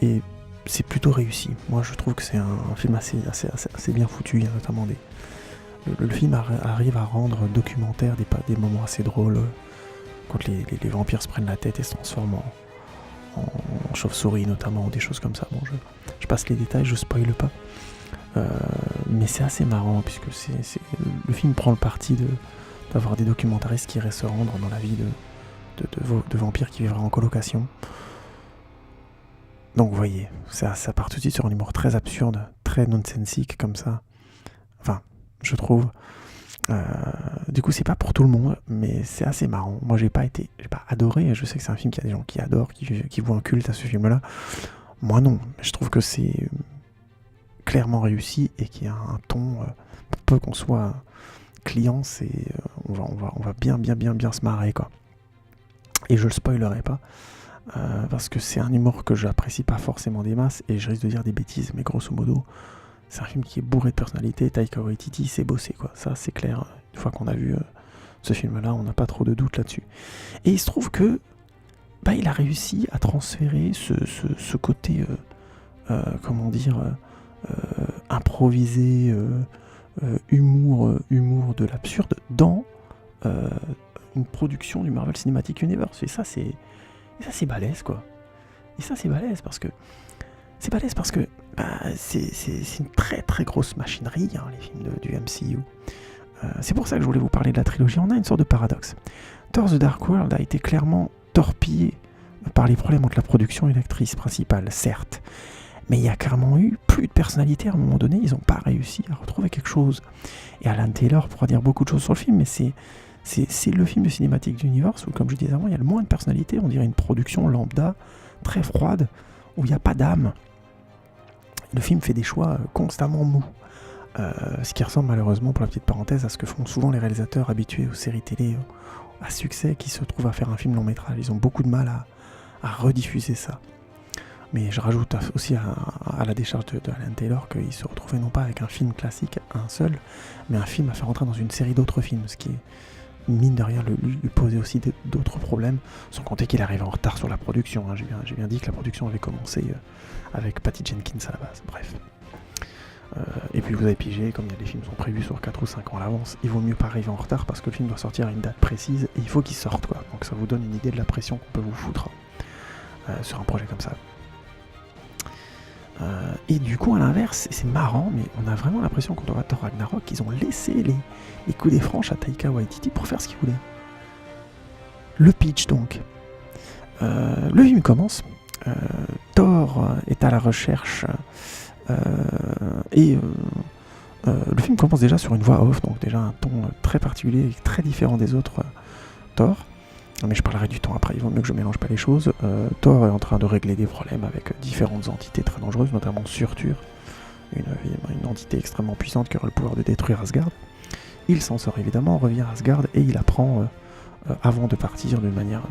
et c'est plutôt réussi. Moi je trouve que c'est un film assez bien foutu, il y a notamment le film arrive à rendre documentaire des moments assez drôles, quand les vampires se prennent la tête et se transforment en chauve-souris notamment, ou des choses comme ça. Bon, je passe les détails, je spoile pas. Mais c'est assez marrant, puisque le film prend le parti d'avoir des documentaristes qui iraient se rendre dans la vie de vampires qui vivraient en colocation. Donc vous voyez, ça part tout de suite sur un humour très absurde, très nonsensique comme ça. Enfin, je trouve. Du coup, c'est pas pour tout le monde, mais c'est assez marrant. Moi, j'ai pas adoré. Je sais que c'est un film qu'il y a des gens qui adorent, qui voient un culte à ce film-là. Moi, non. Je trouve que c'est clairement réussi et qu'il y a un ton. Pour peu qu'on soit client, on va bien se marrer, quoi. Et je le spoilerai pas. Parce que c'est un humour que j'apprécie pas forcément des masses, et je risque de dire des bêtises, mais grosso modo, c'est un film qui est bourré de personnalité. Taika Waititi s'est bossé, quoi. Ça, c'est clair. Une fois qu'on a vu ce film-là, on n'a pas trop de doute là-dessus. Et il se trouve que il a réussi à transférer ce côté, comment dire, improvisé, humour de l'absurde dans une production du Marvel Cinematic Universe. Et ça, c'est balèze, quoi. Et ça, c'est balèze parce que c'est une très très grosse machinerie, les films du MCU. C'est pour ça que je voulais vous parler de la trilogie. On a une sorte de paradoxe. Thor The Dark World a été clairement torpillé par les problèmes entre la production et l'actrice principale, certes. Mais il y a clairement eu plus de personnalité à un moment donné. Ils n'ont pas réussi à retrouver quelque chose. Et Alan Taylor pourra dire beaucoup de choses sur le film, mais c'est le film de Cinematic Universe où, comme je disais avant, il y a le moins de personnalité. On dirait une production lambda, très froide, où il n'y a pas d'âme. le film fait des choix constamment mous. Ce qui ressemble malheureusement, pour la petite parenthèse, à ce que font souvent les réalisateurs habitués aux séries télé à succès qui se trouvent à faire un film long métrage. Ils ont beaucoup de mal à rediffuser ça. Mais je rajoute aussi à la décharge de Alan Taylor qu'il se retrouvait non pas avec un film classique, un seul, mais un film à faire entrer dans une série d'autres films, ce qui est, mine de rien, lui posait aussi d'autres problèmes, sans compter qu'il arrivait en retard sur la production. Hein. J'ai bien dit que la production avait commencé avec Patty Jenkins à la base, bref. Et puis vous avez pigé, comme des films sont prévus sur 4 ou 5 ans à l'avance, il vaut mieux pas arriver en retard parce que le film doit sortir à une date précise et il faut qu'il sorte, quoi. Donc ça vous donne une idée de la pression qu'on peut vous foutre sur un projet comme ça. Et du coup, à l'inverse, c'est marrant, mais on a vraiment l'impression qu'on doit Thor Ragnarok qu'ils ont laissé les coups des franches à Taika Waititi pour faire ce qu'il voulait. Le pitch donc. Le film commence. Thor est à la recherche et le film commence déjà sur une voix off, donc déjà un ton très particulier et très différent des autres Thor. Mais je parlerai du temps après, il vaut mieux que je mélange pas les choses. Thor est en train de régler des problèmes avec différentes entités très dangereuses, notamment Surtur, une entité extrêmement puissante qui aura le pouvoir de détruire Asgard. Il s'en sort évidemment, revient à Asgard et il apprend, avant de partir d'une manière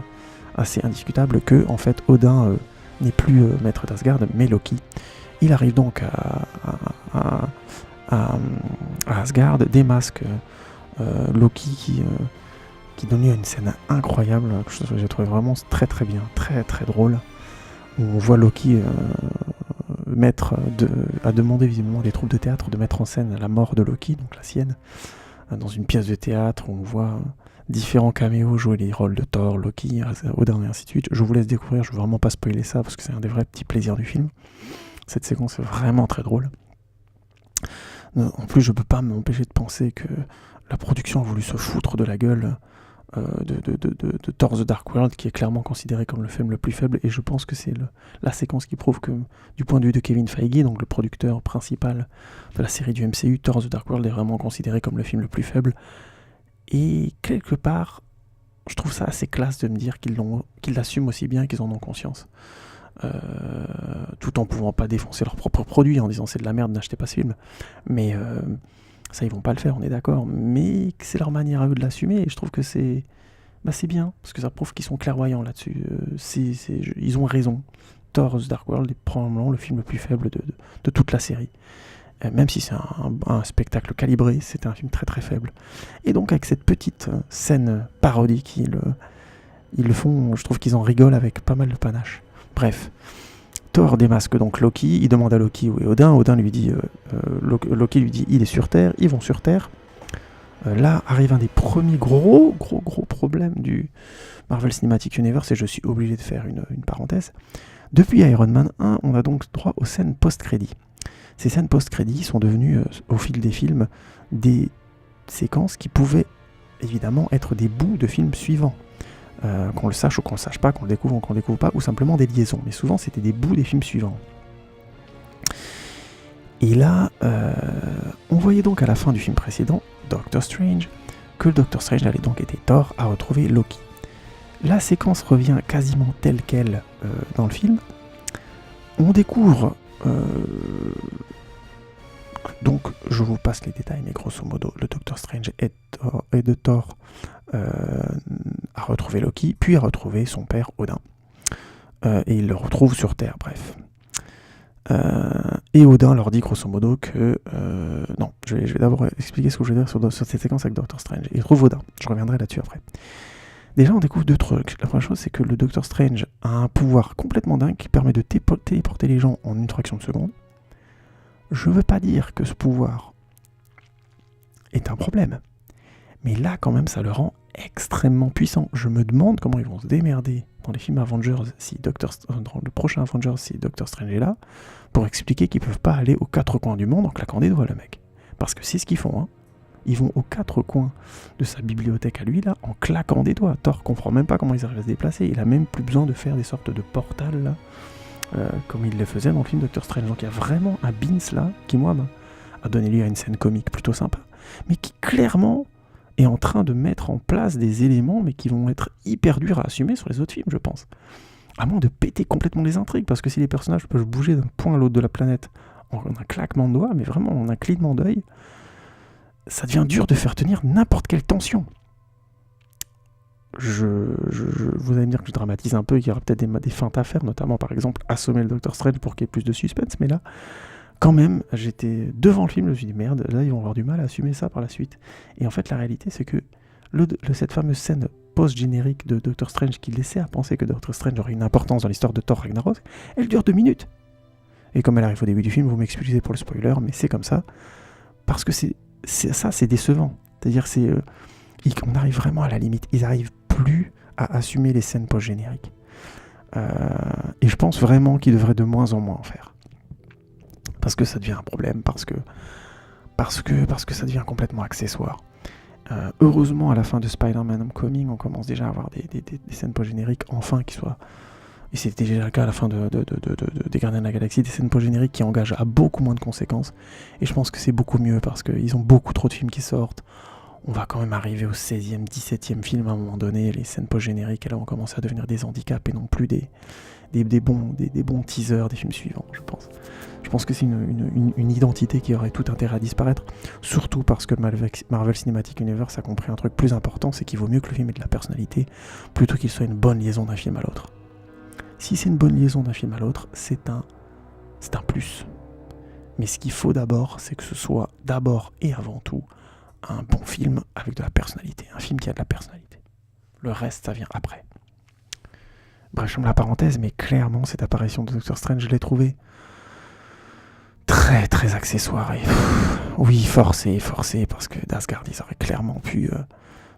assez indiscutable, que en fait Odin n'est plus maître d'Asgard, mais Loki. Il arrive donc à Asgard, démasque Loki qui donne lieu à une scène incroyable, que j'ai trouvé vraiment très très bien, très très drôle, où on voit Loki a demandé visiblement à des troupes de théâtre de mettre en scène la mort de Loki, donc la sienne, dans une pièce de théâtre où on voit différents caméos jouer les rôles de Thor, Loki, Odin et ainsi de suite. Je vous laisse découvrir, je ne veux vraiment pas spoiler ça parce que c'est un des vrais petits plaisirs du film. Cette séquence est vraiment très drôle. En plus, je ne peux pas m'empêcher de penser que la production a voulu se foutre de la gueule de Thor The Dark World, qui est clairement considéré comme le film le plus faible, et je pense que c'est la séquence qui prouve que, du point de vue de Kevin Feige, donc le producteur principal de la série du MCU, Thor The Dark World est vraiment considéré comme le film le plus faible, et quelque part, je trouve ça assez classe de me dire qu'ils l'assument aussi bien qu'ils en ont conscience. Tout en pouvant pas défoncer leur propre produit en disant c'est de la merde, n'achetez pas ce film, mais ça ils vont pas le faire, on est d'accord, mais c'est leur manière à eux de l'assumer et je trouve que c'est bien, parce que ça prouve qu'ils sont clairvoyants là-dessus. Ils ont raison. Thor The Dark World est probablement le film le plus faible de toute la série, même si c'est un spectacle calibré, c'est un film très très faible. Et donc avec cette petite scène parodique, ils le font, je trouve qu'ils en rigolent avec pas mal de panache. Bref, Thor démasque donc Loki, il demande à Loki où est Odin, Odin lui dit, Loki lui dit il est sur Terre, ils vont sur Terre. Là arrive un des premiers gros problèmes du Marvel Cinematic Universe, et je suis obligé de faire une parenthèse. Depuis Iron Man 1, on a donc droit aux scènes post-crédits. Ces scènes post-crédits sont devenues, au fil des films, des séquences qui pouvaient évidemment être des bouts de films suivants. Qu'on le sache ou qu'on le sache pas, qu'on le découvre ou qu'on le découvre pas, ou simplement des liaisons. Mais souvent, c'était des bouts des films suivants. Et là, on voyait donc à la fin du film précédent, Doctor Strange, que le Doctor Strange allait donc aider Thor à retrouver Loki. La séquence revient quasiment telle qu'elle dans le film. On découvre... donc, je vous passe les détails, mais grosso modo, le Doctor Strange aide Thor à retrouver Loki, puis à retrouver son père Odin. Et il le retrouve sur Terre, bref. Et Odin leur dit grosso modo que... non, je vais d'abord expliquer ce que je veux dire sur cette séquence avec Doctor Strange. Il trouve Odin, je reviendrai là-dessus après. Déjà, on découvre deux trucs. La première chose, c'est que le Doctor Strange a un pouvoir complètement dingue qui permet de téléporter les gens en une fraction de seconde. Je veux pas dire que ce pouvoir est un problème, mais là, quand même, ça le rend extrêmement puissant. Je me demande comment ils vont se démerder dans les films Avengers, dans le prochain Avengers, si Doctor Strange est là, pour expliquer qu'ils peuvent pas aller aux quatre coins du monde en claquant des doigts, le mec. Parce que c'est ce qu'ils font, hein. Ils vont aux quatre coins de sa bibliothèque à lui, là, en claquant des doigts. Thor comprend même pas comment ils arrivent à se déplacer. Il a même plus besoin de faire des sortes de portals, là, comme il le faisait dans le film Doctor Strange. Donc il y a vraiment un Beans, là, qui, moi, a donné lieu à une scène comique plutôt sympa, mais qui, clairement, est en train de mettre en place des éléments, mais qui vont être hyper durs à assumer sur les autres films, je pense. À moins de péter complètement les intrigues, parce que si les personnages peuvent bouger d'un point à l'autre de la planète en un claquement de doigts, mais vraiment en un clignement d'œil, ça devient dur de faire tenir n'importe quelle tension. Vous allez me dire que je dramatise un peu, qu'il y aura peut-être des feintes à faire, notamment par exemple assommer le Doctor Strange pour qu'il y ait plus de suspense, mais là, quand même, j'étais devant le film, je me suis dit merde, là ils vont avoir du mal à assumer ça par la suite. Et en fait, la réalité, c'est que cette fameuse scène post-générique de Doctor Strange qui laissait à penser que Doctor Strange aurait une importance dans l'histoire de Thor Ragnarok, elle dure 2 minutes. Et comme elle arrive au début du film, vous m'excusez pour le spoiler, mais c'est comme ça, parce que c'est décevant. C'est-à-dire, on arrive vraiment à la limite. Ils n'arrivent plus à assumer les scènes post-génériques. Et je pense vraiment qu'ils devraient de moins en moins en faire. Parce que ça devient un problème, parce que ça devient complètement accessoire. Heureusement, à la fin de Spider-Man Homecoming, on commence déjà à avoir des scènes post-génériques, enfin, qui soient... Et c'était déjà le cas à la fin des Gardiens de la Galaxie, des scènes post-génériques qui engagent à beaucoup moins de conséquences. Et je pense que c'est beaucoup mieux, parce qu'ils ont beaucoup trop de films qui sortent. On va quand même arriver au 16e, 17e film à un moment donné. Les scènes post-génériques, elles vont commencer à devenir des handicaps et non plus des bons teasers des films suivants, je pense. Je pense que c'est une identité qui aurait tout intérêt à disparaître, surtout parce que Marvel Cinematic Universe a compris un truc plus important, c'est qu'il vaut mieux que le film ait de la personnalité, plutôt qu'il soit une bonne liaison d'un film à l'autre. Si c'est une bonne liaison d'un film à l'autre, c'est un plus. Mais ce qu'il faut d'abord, c'est que ce soit d'abord et avant tout un bon film avec de la personnalité, un film qui a de la personnalité. Le reste, ça vient après. Bref, je ferme la parenthèse, mais clairement, cette apparition de Doctor Strange, je l'ai trouvée très très accessoire. Et oui, forcé, parce que d'Asgard, ils auraient clairement pu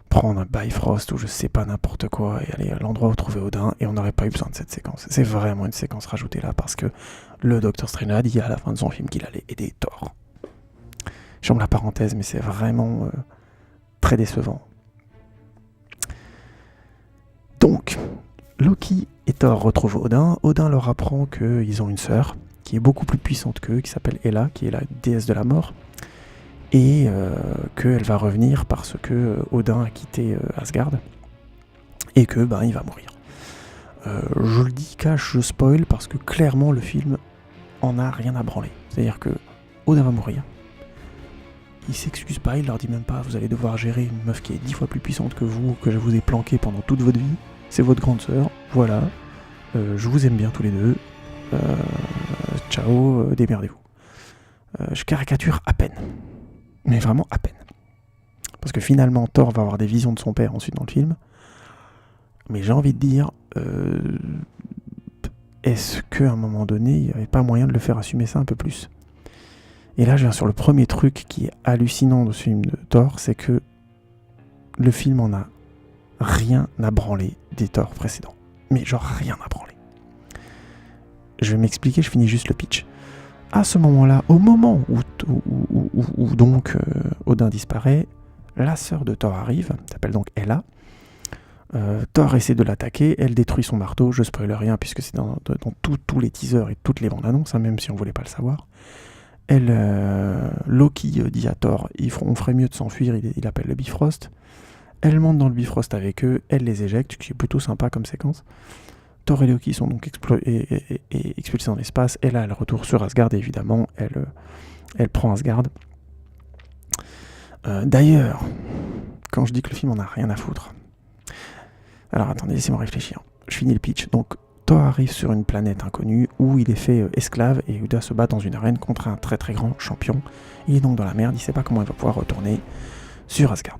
prendre un Bifrost ou je sais pas n'importe quoi et aller à l'endroit où trouver Odin, et on n'aurait pas eu besoin de cette séquence. C'est vraiment une séquence rajoutée là, parce que le Doctor Strange a dit à la fin de son film qu'il allait aider Thor. Je ferme la parenthèse, mais c'est vraiment très décevant. Donc, Loki et Thor retrouvent Odin. Odin leur apprend qu'ils ont une sœur qui est beaucoup plus puissante qu'eux, qui s'appelle Hela, qui est la déesse de la mort, et qu'elle va revenir parce que Odin a quitté Asgard, et que il va mourir. Je le dis cash, je spoil, parce que clairement le film en a rien à branler. C'est-à-dire que Odin va mourir. Il s'excuse pas, il leur dit même pas vous allez devoir gérer une meuf qui est 10 fois plus puissante que vous, que je vous ai planqué pendant toute votre vie, c'est votre grande sœur, voilà, je vous aime bien tous les deux, ciao, démerdez-vous. Je caricature à peine, mais vraiment à peine. Parce que finalement Thor va avoir des visions de son père ensuite dans le film, mais j'ai envie de dire, est-ce qu'à un moment donné il n'y avait pas moyen de le faire assumer ça un peu plus ? Et là, je viens sur le premier truc qui est hallucinant de ce film de Thor, c'est que le film en a rien à branler des Thor précédents. Mais genre rien à branler. Je vais m'expliquer, je finis juste le pitch. À ce moment-là, au moment où donc Odin disparaît, la sœur de Thor arrive, elle s'appelle donc Hela. Thor essaie de l'attaquer, elle détruit son marteau, je spoil rien puisque c'est dans tous les teasers et toutes les bandes annonces, même si on voulait pas le savoir. Loki dit à Thor, on ferait mieux de s'enfuir, il appelle le Bifrost. Elle monte dans le Bifrost avec eux, elle les éjecte, ce qui est plutôt sympa comme séquence. Thor et Loki sont donc expulsés dans l'espace, et là elle retourne sur Asgard, et évidemment elle prend Asgard. D'ailleurs, quand je dis que le film en a rien à foutre, alors attendez, laissez-moi réfléchir. Je finis le pitch. Donc Thor arrive sur une planète inconnue où il est fait esclave et il doit se battre dans une arène contre un très très grand champion. Il est donc dans la merde, il sait pas comment il va pouvoir retourner sur Asgard.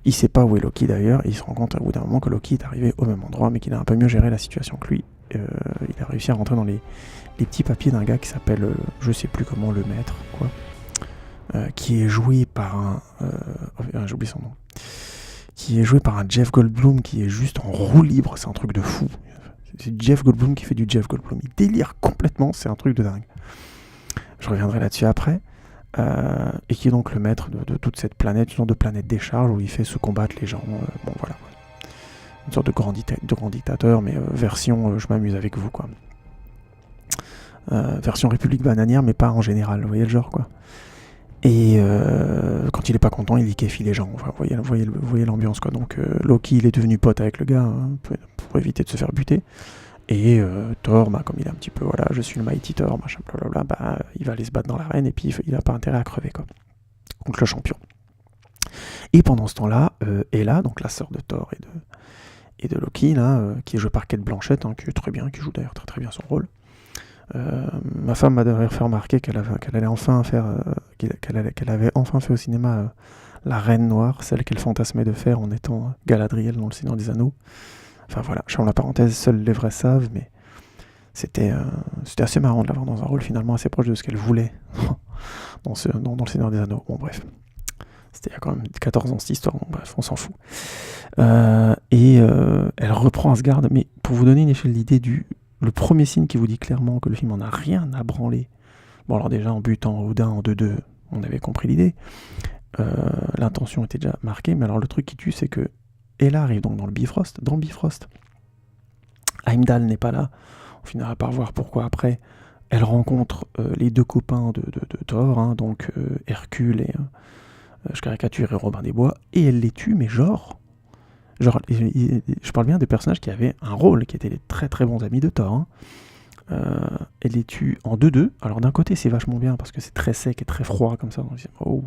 Il sait pas où est Loki d'ailleurs, et il se rend compte au bout d'un moment que Loki est arrivé au même endroit, mais qu'il a un peu mieux géré la situation que lui. Il a réussi à rentrer dans les petits papiers d'un gars qui s'appelle, je sais plus comment, le maître, quoi, qui est joué par un... j'ai oublié son nom. Qui est joué par un Jeff Goldblum qui est juste en roue libre, c'est un truc de fou. C'est Jeff Goldblum qui fait du Jeff Goldblum. Il délire complètement, c'est un truc de dingue. Je reviendrai là-dessus après. Et qui est donc le maître de toute cette planète, une sorte de planète décharge où il fait se combattre les gens. Bon voilà. Une sorte de grand dictateur, mais version je m'amuse avec vous, quoi. Version République bananière, mais pas en général, vous voyez le genre, quoi. Et quand il est pas content, il liquéfie les gens. Enfin, vous voyez l'ambiance, quoi. Donc Loki, il est devenu pote avec le gars pour éviter de se faire buter. Et Thor, comme il est un petit peu, voilà, je suis le Mighty Thor, machin, blablabla, il va aller se battre dans l'arène et puis il a pas intérêt à crever, quoi, contre le champion. Et pendant ce temps-là, Hela, donc la sœur de Thor et de Loki, là, qui est jouée par Cate Blanchett, qui est très bien, qui joue d'ailleurs très très bien son rôle. Ma femme m'a d'ailleurs fait remarquer qu'elle avait enfin fait au cinéma la Reine Noire, celle qu'elle fantasmait de faire en étant Galadriel dans Le Seigneur des Anneaux. Enfin voilà, je ferme la parenthèse, seuls les vrais savent, mais c'était assez marrant de l'avoir dans un rôle finalement assez proche de ce qu'elle voulait dans Le Seigneur des Anneaux. Bon bref, c'était il y a quand même 14 ans cette histoire, bon bref, on s'en fout. Elle reprend Asgard, mais pour vous donner une échelle d'idée le premier signe qui vous dit clairement que le film en a rien à branler. Bon alors déjà en butant Odin en 2-2, on avait compris l'idée. L'intention était déjà marquée, mais alors le truc qui tue, c'est que Hela arrive donc dans le Bifrost. Dans le Bifrost, Heimdall n'est pas là. On finira par voir pourquoi après. Elle rencontre les deux copains de Thor, donc Hercule et je caricature et Robin des Bois, et elle les tue, mais genre je parle bien des personnages qui avaient un rôle, qui étaient les très très bons amis de Thor. Elle les tue en 2-2. Alors d'un côté c'est vachement bien parce que c'est très sec et très froid comme ça. Donc, oh,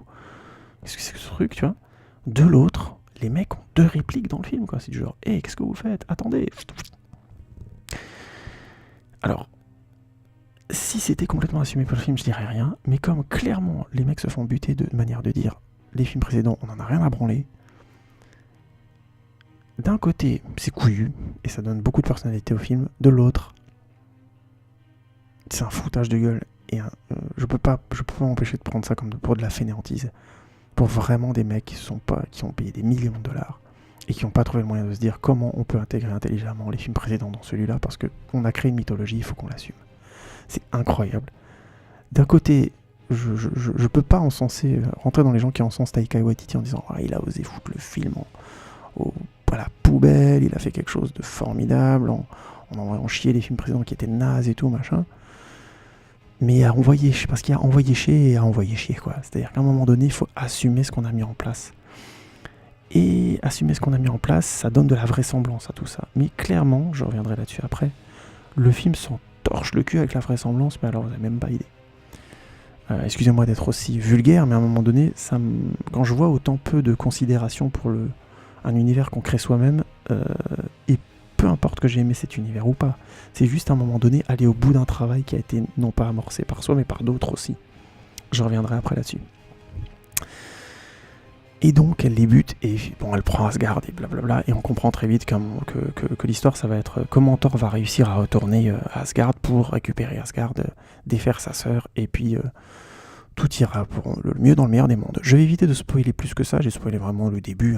qu'est-ce que c'est que ce truc, tu vois. De l'autre, les mecs ont 2 répliques dans le film, quoi. C'est du genre, hé, qu'est-ce que vous faites? Attendez. Alors, si c'était complètement assumé pour le film, je dirais rien. Mais comme clairement les mecs se font buter de manière de dire, les films précédents, on en a rien à branler. D'un côté, c'est couillu, et ça donne beaucoup de personnalité au film. De l'autre, c'est un foutage de gueule. Et je peux pas m'empêcher de prendre ça comme pour de la fainéantise. Pour vraiment des mecs qui ont payé des millions de dollars et qui n'ont pas trouvé le moyen de se dire comment on peut intégrer intelligemment les films précédents dans celui-là, parce qu'on a créé une mythologie, il faut qu'on l'assume. C'est incroyable. D'un côté, je peux pas rentrer dans les gens qui encensent Taika Waititi en disant il a osé foutre le film à la poubelle, il a fait quelque chose de formidable en envoyant chier les films précédents qui étaient nazes et tout, machin. Mais à envoyer, parce qu'il y a envoyé chier et à envoyer chier, quoi. C'est-à-dire qu'à un moment donné, il faut assumer ce qu'on a mis en place. Et assumer ce qu'on a mis en place, ça donne de la vraisemblance à tout ça. Mais clairement, je reviendrai là-dessus après, le film s'en torche le cul avec la vraisemblance, mais alors vous n'avez même pas idée. Excusez-moi d'être aussi vulgaire, mais à un moment donné, quand je vois autant peu de considération pour un univers qu'on crée soi-même, et peu importe que j'ai aimé cet univers ou pas, c'est juste à un moment donné aller au bout d'un travail qui a été non pas amorcé par soi, mais par d'autres aussi. Je reviendrai après là-dessus. Et donc elle les bute, et bon, elle prend Asgard et blablabla, et on comprend très vite que l'histoire, ça va être comment Thor va réussir à retourner à Asgard pour récupérer Asgard, défaire sa sœur, et puis tout ira pour le mieux dans le meilleur des mondes. Je vais éviter de spoiler plus que ça, j'ai spoilé vraiment le début,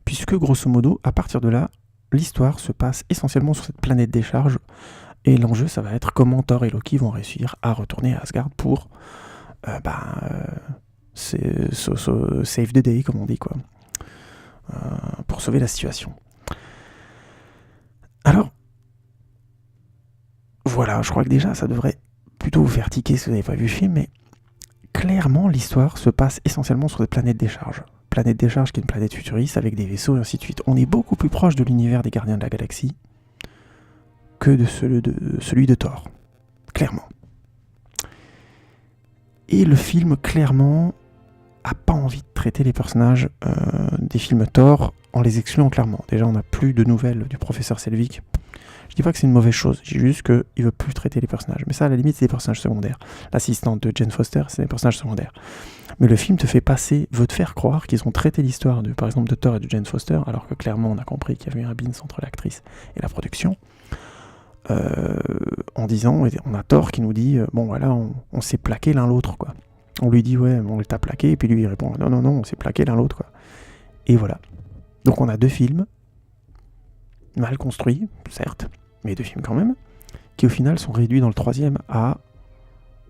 puisque grosso modo, à partir de là, l'histoire se passe essentiellement sur cette planète des charges, et l'enjeu, ça va être comment Thor et Loki vont réussir à retourner à Asgard pour save the day, comme on dit, quoi. Pour sauver la situation. Alors, voilà, je crois que déjà, ça devrait plutôt vous faire tiquer si vous n'avez pas vu le film, mais clairement, l'histoire se passe essentiellement sur cette planète des charges. Planète des charges qui est une planète futuriste avec des vaisseaux et ainsi de suite. On est beaucoup plus proche de l'univers des Gardiens de la Galaxie que de celui de Thor. Clairement. Et le film, clairement, a pas envie de traiter les personnages des films Thor en les excluant clairement. Déjà, on n'a plus de nouvelles du professeur Selvig. Je dis pas que c'est une mauvaise chose, je dis juste qu'il veut plus traiter les personnages. Mais ça, à la limite, c'est des personnages secondaires. L'assistante de Jane Foster, c'est des personnages secondaires. Mais le film veut te faire croire qu'ils ont traité l'histoire, par exemple, de Thor et de Jane Foster, alors que clairement, on a compris qu'il y avait eu un bins entre l'actrice et la production. En disant, on a Thor qui nous dit, bon voilà, on s'est plaqué l'un l'autre, quoi. On lui dit, ouais, on t'a plaqué, et puis lui il répond, non, on s'est plaqué l'un l'autre, quoi. Et voilà. Donc on a 2 films, mal construits, certes, mais 2 films quand même, qui au final sont réduits dans le 3e à,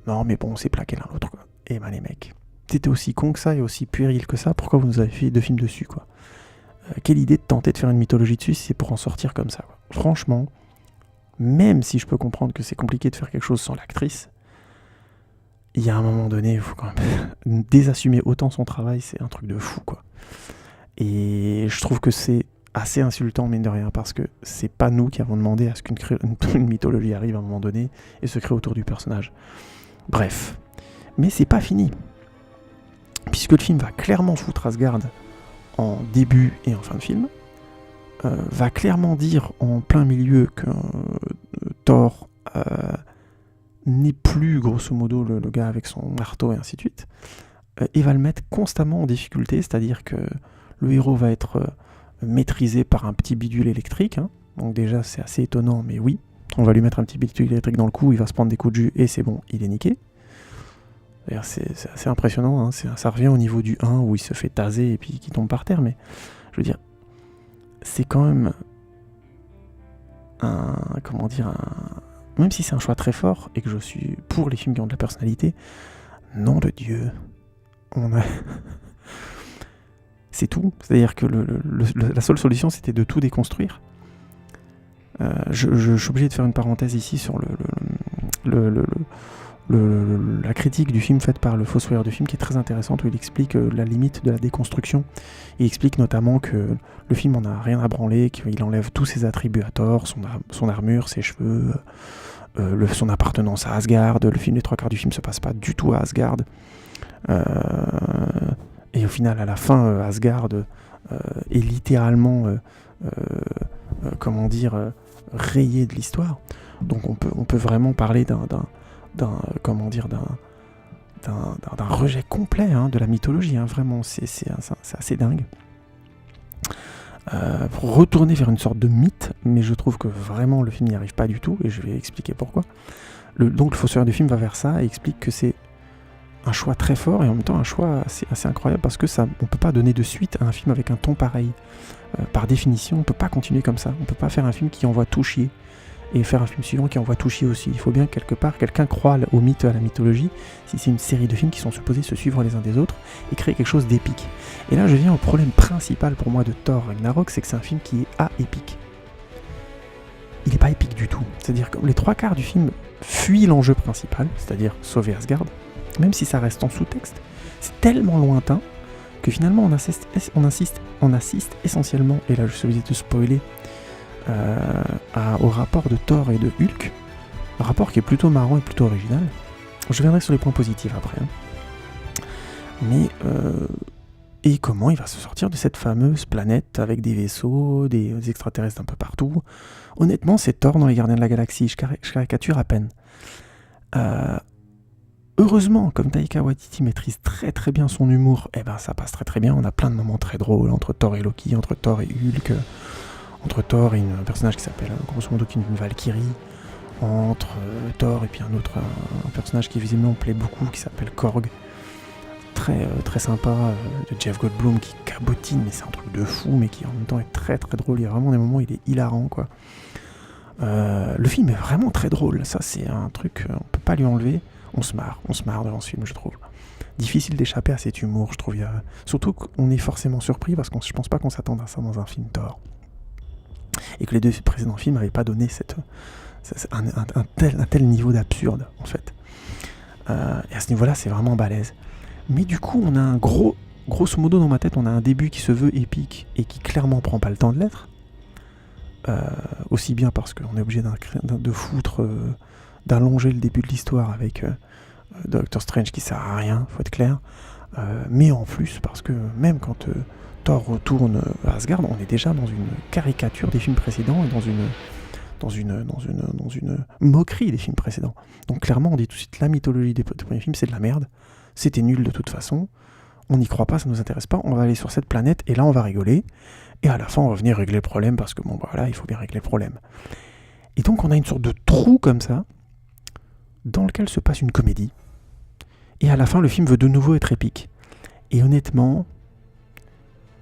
non mais bon, on s'est plaqué l'un l'autre, quoi. Et ben les mecs, c'était aussi con que ça et aussi puéril que ça, pourquoi vous nous avez fait 2 films dessus, quoi. Quelle idée de tenter de faire une mythologie dessus si c'est pour en sortir comme ça, quoi. Franchement, même si je peux comprendre que c'est compliqué de faire quelque chose sans l'actrice, il y a un moment donné, il faut quand même désassumer autant son travail, c'est un truc de fou, quoi. Et je trouve que c'est assez insultant, mine de rien, parce que c'est pas nous qui avons demandé à ce qu'une mythologie arrive à un moment donné et se crée autour du personnage. Bref. Mais c'est pas fini. Puisque le film va clairement foutre Asgard en début et en fin de film, va clairement dire en plein milieu que Thor n'est plus, grosso modo, le gars avec son marteau et ainsi de suite, et va le mettre constamment en difficulté, c'est-à-dire que le héros va être maîtrisé par un petit bidule électrique, hein. Donc déjà c'est assez étonnant, mais oui, on va lui mettre un petit bidule électrique dans le cou, il va se prendre des coups de jus et c'est bon, il est niqué. D'ailleurs, c'est assez impressionnant, hein. Ça revient au niveau du 1 où il se fait taser et puis qu'il tombe par terre, mais je veux dire, c'est quand même même si c'est un choix très fort et que je suis pour les films qui ont de la personnalité, nom de Dieu, c'est tout. C'est-à-dire que la seule solution, c'était de tout déconstruire. Je suis obligé de faire une parenthèse ici sur la critique du film faite par le Fossoyeur du film, qui est très intéressante, où il explique la limite de la déconstruction. Il explique notamment que le film en a rien à branler, qu'il enlève tous ses attributs à Thor, son armure, ses cheveux, son appartenance à Asgard. Le film, les 3/4 du film se passe pas du tout à Asgard. Et au final, à la fin, Asgard est littéralement rayé de l'histoire. Donc on peut vraiment parler d'un rejet complet, hein, de la mythologie, hein. Vraiment, c'est assez dingue. Pour retourner vers une sorte de mythe, mais je trouve que vraiment le film n'y arrive pas du tout, et je vais expliquer pourquoi. Donc le Fossoyeur du film va vers ça et explique que c'est un choix très fort et en même temps un choix assez incroyable, parce que on peut pas donner de suite à un film avec un ton pareil. Par définition, on peut pas continuer comme ça. On peut pas faire un film qui envoie tout chier et faire un film suivant qui envoie tout chier aussi. Il faut bien que quelque part quelqu'un croie au mythe, à la mythologie, si c'est une série de films qui sont supposés se suivre les uns des autres et créer quelque chose d'épique. Et là je viens au problème principal pour moi de Thor Ragnarok, c'est que c'est un film qui est épique. Il n'est pas épique du tout. C'est-à-dire que les 3/4 du film fuient l'enjeu principal, c'est-à-dire sauver Asgard, même si ça reste en sous-texte. C'est tellement lointain que finalement on assiste essentiellement, et là je suis obligé de spoiler, au rapport de Thor et de Hulk, un rapport qui est plutôt marrant et plutôt original. Je viendrai sur les points positifs après, hein. Mais et comment il va se sortir de cette fameuse planète avec des vaisseaux, des extraterrestres un peu partout. Honnêtement, c'est Thor dans les Gardiens de la Galaxie, je caricature à peine. Heureusement, comme Taika Waititi maîtrise très très bien son humour, ça passe très très bien. On a plein de moments très drôles entre Thor et Loki, entre Thor et Hulk, entre Thor et un personnage qui s'appelle grosso modo une Valkyrie, entre Thor et puis un personnage qui visiblement plaît beaucoup, qui s'appelle Korg. Très, très sympa, de Jeff Goldblum qui cabotine, mais c'est un truc de fou, mais qui en même temps est très très drôle. Il y a vraiment des moments où il est hilarant, quoi. Le film est vraiment très drôle, ça c'est un truc, on peut pas lui enlever. On se marre devant ce film, je trouve. Difficile d'échapper à cet humour, je trouve. Surtout qu'on est forcément surpris, parce que je pense pas qu'on s'attende à ça dans un film Thor. Et que les 2 précédents films n'avaient pas donné un tel niveau d'absurde, en fait. Et à ce niveau-là, c'est vraiment balèze. Mais du coup, on a grosso modo dans ma tête, on a un début qui se veut épique et qui clairement prend pas le temps de l'être. Aussi bien parce qu'on est obligé d'allonger le début de l'histoire avec Doctor Strange qui sert à rien, faut être clair. Mais en plus parce que même quand Thor retourne à Asgard, on est déjà dans une caricature des films précédents et dans une moquerie des films précédents. Donc clairement, on dit tout de suite la mythologie des premiers films, c'est de la merde. C'était nul de toute façon. On n'y croit pas, ça nous intéresse pas. On va aller sur cette planète et là, on va rigoler. Et à la fin, on va venir régler le problème parce que il faut bien régler le problème. Et donc, on a une sorte de trou comme ça dans lequel se passe une comédie. Et à la fin, le film veut de nouveau être épique. Et honnêtement,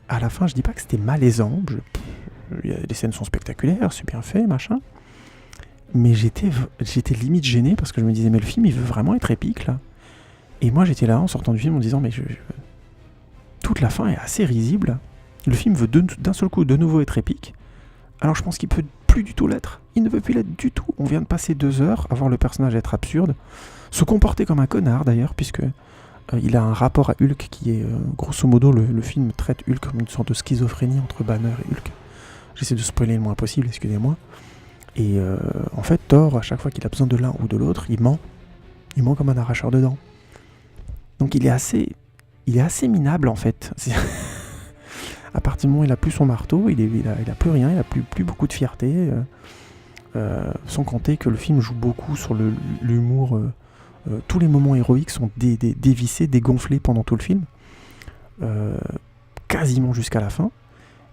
à la fin, je dis pas que c'était malaisant. Les scènes sont spectaculaires, c'est bien fait, machin. Mais j'étais limite gêné parce que je me disais, mais le film, il veut vraiment être épique, là. Et moi, j'étais là, en sortant du film, en disant, mais toute la fin est assez risible. Le film veut d'un seul coup de nouveau être épique. Alors je pense qu'il peut plus du tout l'être. Il ne peut plus l'être du tout. On vient de passer 2 heures à voir le personnage être absurde, se comporter comme un connard d'ailleurs, puisque il a un rapport à Hulk qui est grosso modo, le film traite Hulk comme une sorte de schizophrénie entre Banner et Hulk. J'essaie de spoiler le moins possible, excusez-moi. Et en fait, Thor, à chaque fois qu'il a besoin de l'un ou de l'autre, il ment. Il ment comme un arracheur de dents. Donc il est assez minable en fait. À partir du moment où il a plus son marteau, il a plus rien, il a plus beaucoup de fierté. Sans compter que le film joue beaucoup sur l'humour. Tous les moments héroïques sont dévissés, dégonflés pendant tout le film. Quasiment jusqu'à la fin.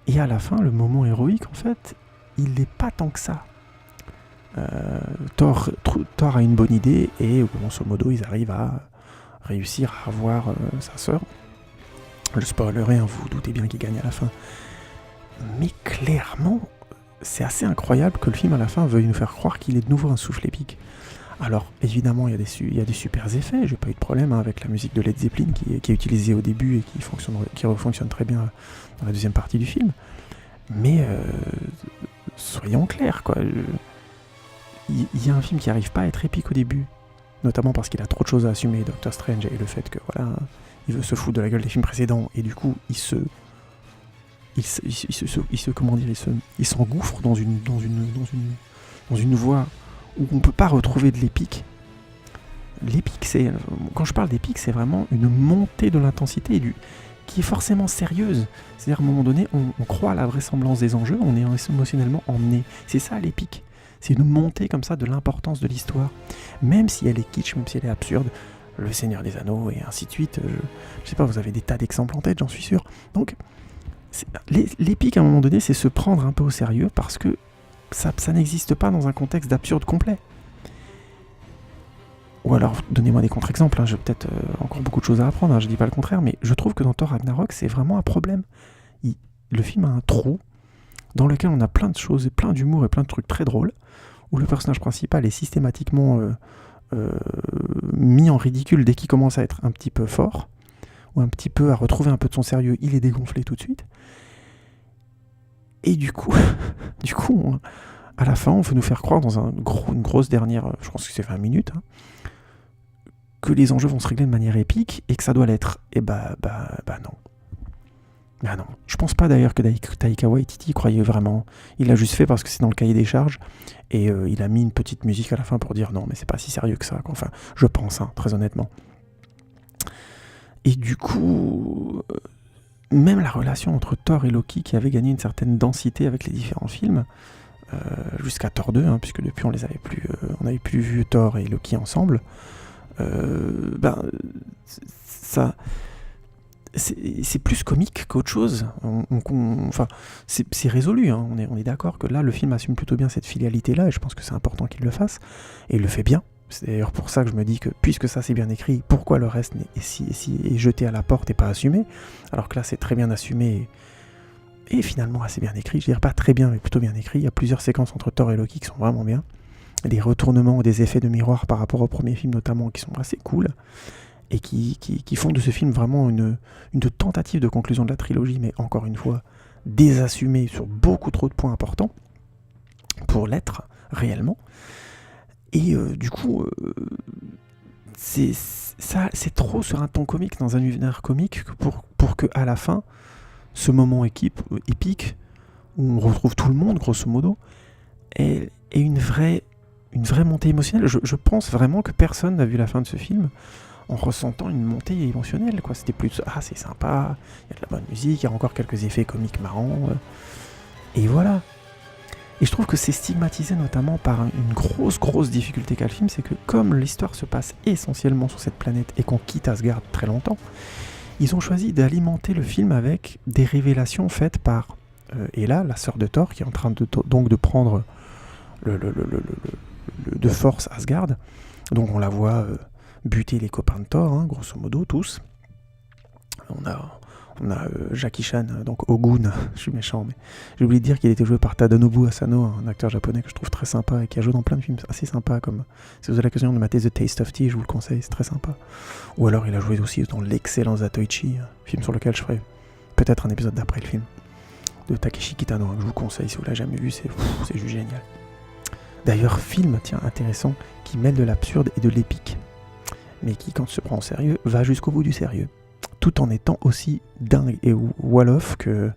Et à la fin, le moment héroïque, en fait, il n'est pas tant que ça. Thor a une bonne idée et grosso modo, ils arrivent à réussir à avoir sa sœur. Je spoilerai, hein, vous vous doutez bien qu'il gagne à la fin. Mais clairement, c'est assez incroyable que le film à la fin veuille nous faire croire qu'il est de nouveau un souffle épique. Alors évidemment il y a des super effets, j'ai pas eu de problème avec la musique de Led Zeppelin qui est utilisée au début et qui fonctionne très bien dans la deuxième partie du film. Mais soyons clairs quoi. Il y a un film qui n'arrive pas à être épique au début, notamment parce qu'il a trop de choses à assumer, Doctor Strange, et le fait que voilà, il veut se foutre de la gueule des films précédents et du coup il s'engouffre dans une voie où on peut pas retrouver de l'épique. L'épique, quand je parle d'épique, c'est vraiment une montée de l'intensité qui est forcément sérieuse. C'est-à-dire, à un moment donné, on croit à la vraisemblance des enjeux, on est émotionnellement emmené. C'est ça l'épique. C'est une montée comme ça de l'importance de l'histoire. Même si elle est kitsch, même si elle est absurde, Le Seigneur des Anneaux et ainsi de suite. Je sais pas, vous avez des tas d'exemples en tête, j'en suis sûr. Donc, l'épique, à un moment donné, c'est se prendre un peu au sérieux parce que ça n'existe pas dans un contexte d'absurde complet. Ou alors, donnez-moi des contre-exemples, hein, j'ai peut-être encore beaucoup de choses à apprendre, hein, je dis pas le contraire, mais je trouve que dans Thor Ragnarok, c'est vraiment un problème. Le film a un trou dans lequel on a plein de choses, et plein d'humour et plein de trucs très drôles, où le personnage principal est systématiquement mis en ridicule dès qu'il commence à être un petit peu fort, ou un petit peu à retrouver un peu de son sérieux, il est dégonflé tout de suite. Et du coup, à la fin, on veut nous faire croire dans une grosse dernière, je pense que c'est 20 minutes, hein, que les enjeux vont se régler de manière épique et que ça doit l'être. Et bah non. Ah non. Je pense pas d'ailleurs que Taika Waititi croyait vraiment. Il l'a juste fait parce que c'est dans le cahier des charges et il a mis une petite musique à la fin pour dire non, mais c'est pas si sérieux que ça, quoi. Enfin, je pense, hein, très honnêtement. Et du coup, même la relation entre Thor et Loki qui avait gagné une certaine densité avec les différents films, jusqu'à Thor 2, hein, puisque depuis on n'avait plus vu Thor et Loki ensemble, ça, c'est plus comique qu'autre chose. Enfin, c'est résolu, hein. On est d'accord que là le film assume plutôt bien cette filialité-là et je pense que c'est important qu'il le fasse et il le fait bien. C'est d'ailleurs pour ça que je me dis que puisque ça c'est bien écrit, pourquoi le reste est jeté à la porte et pas assumé, alors que là c'est très bien assumé et finalement assez bien écrit. Je dirais pas très bien mais plutôt bien écrit. Il y a plusieurs séquences entre Thor et Loki qui sont vraiment bien, des retournements ou des effets de miroir par rapport au premier film notamment qui sont assez cool et qui font de ce film vraiment une tentative de conclusion de la trilogie, mais encore une fois désassumée sur beaucoup trop de points importants pour l'être réellement. Et du coup, c'est trop sur un ton comique dans un univers comique pour que à la fin, ce moment épique où on retrouve tout le monde grosso modo, ait une vraie montée émotionnelle. Je pense vraiment que personne n'a vu la fin de ce film en ressentant une montée émotionnelle, quoi. C'était plus c'est sympa, il y a de la bonne musique, il y a encore quelques effets comiques marrants, et voilà. Et je trouve que c'est stigmatisé notamment par une grosse difficulté qu'a le film, c'est que comme l'histoire se passe essentiellement sur cette planète et qu'on quitte Asgard très longtemps, ils ont choisi d'alimenter le film avec des révélations faites par Hela, la sœur de Thor, qui est en train donc de prendre de force Asgard. Donc on la voit buter les copains de Thor, hein, grosso modo tous. On a Jackie Chan, donc Ogun, je suis méchant, mais j'ai oublié de dire qu'il était joué par Tadanobu Asano, un acteur japonais que je trouve très sympa et qui a joué dans plein de films assez sympas, comme si vous avez l'occasion de mater The Taste of Tea, je vous le conseille, c'est très sympa. Ou alors il a joué aussi dans l'excellent Zatoichi, film sur lequel je ferai peut-être un épisode d'après le film, de Takeshi Kitano, que je vous conseille si vous l'avez jamais vu, c'est juste génial. D'ailleurs, film, intéressant, qui mêle de l'absurde et de l'épique, mais qui, quand se prend au sérieux, va jusqu'au bout du sérieux, tout en étant aussi dingue et wall-off que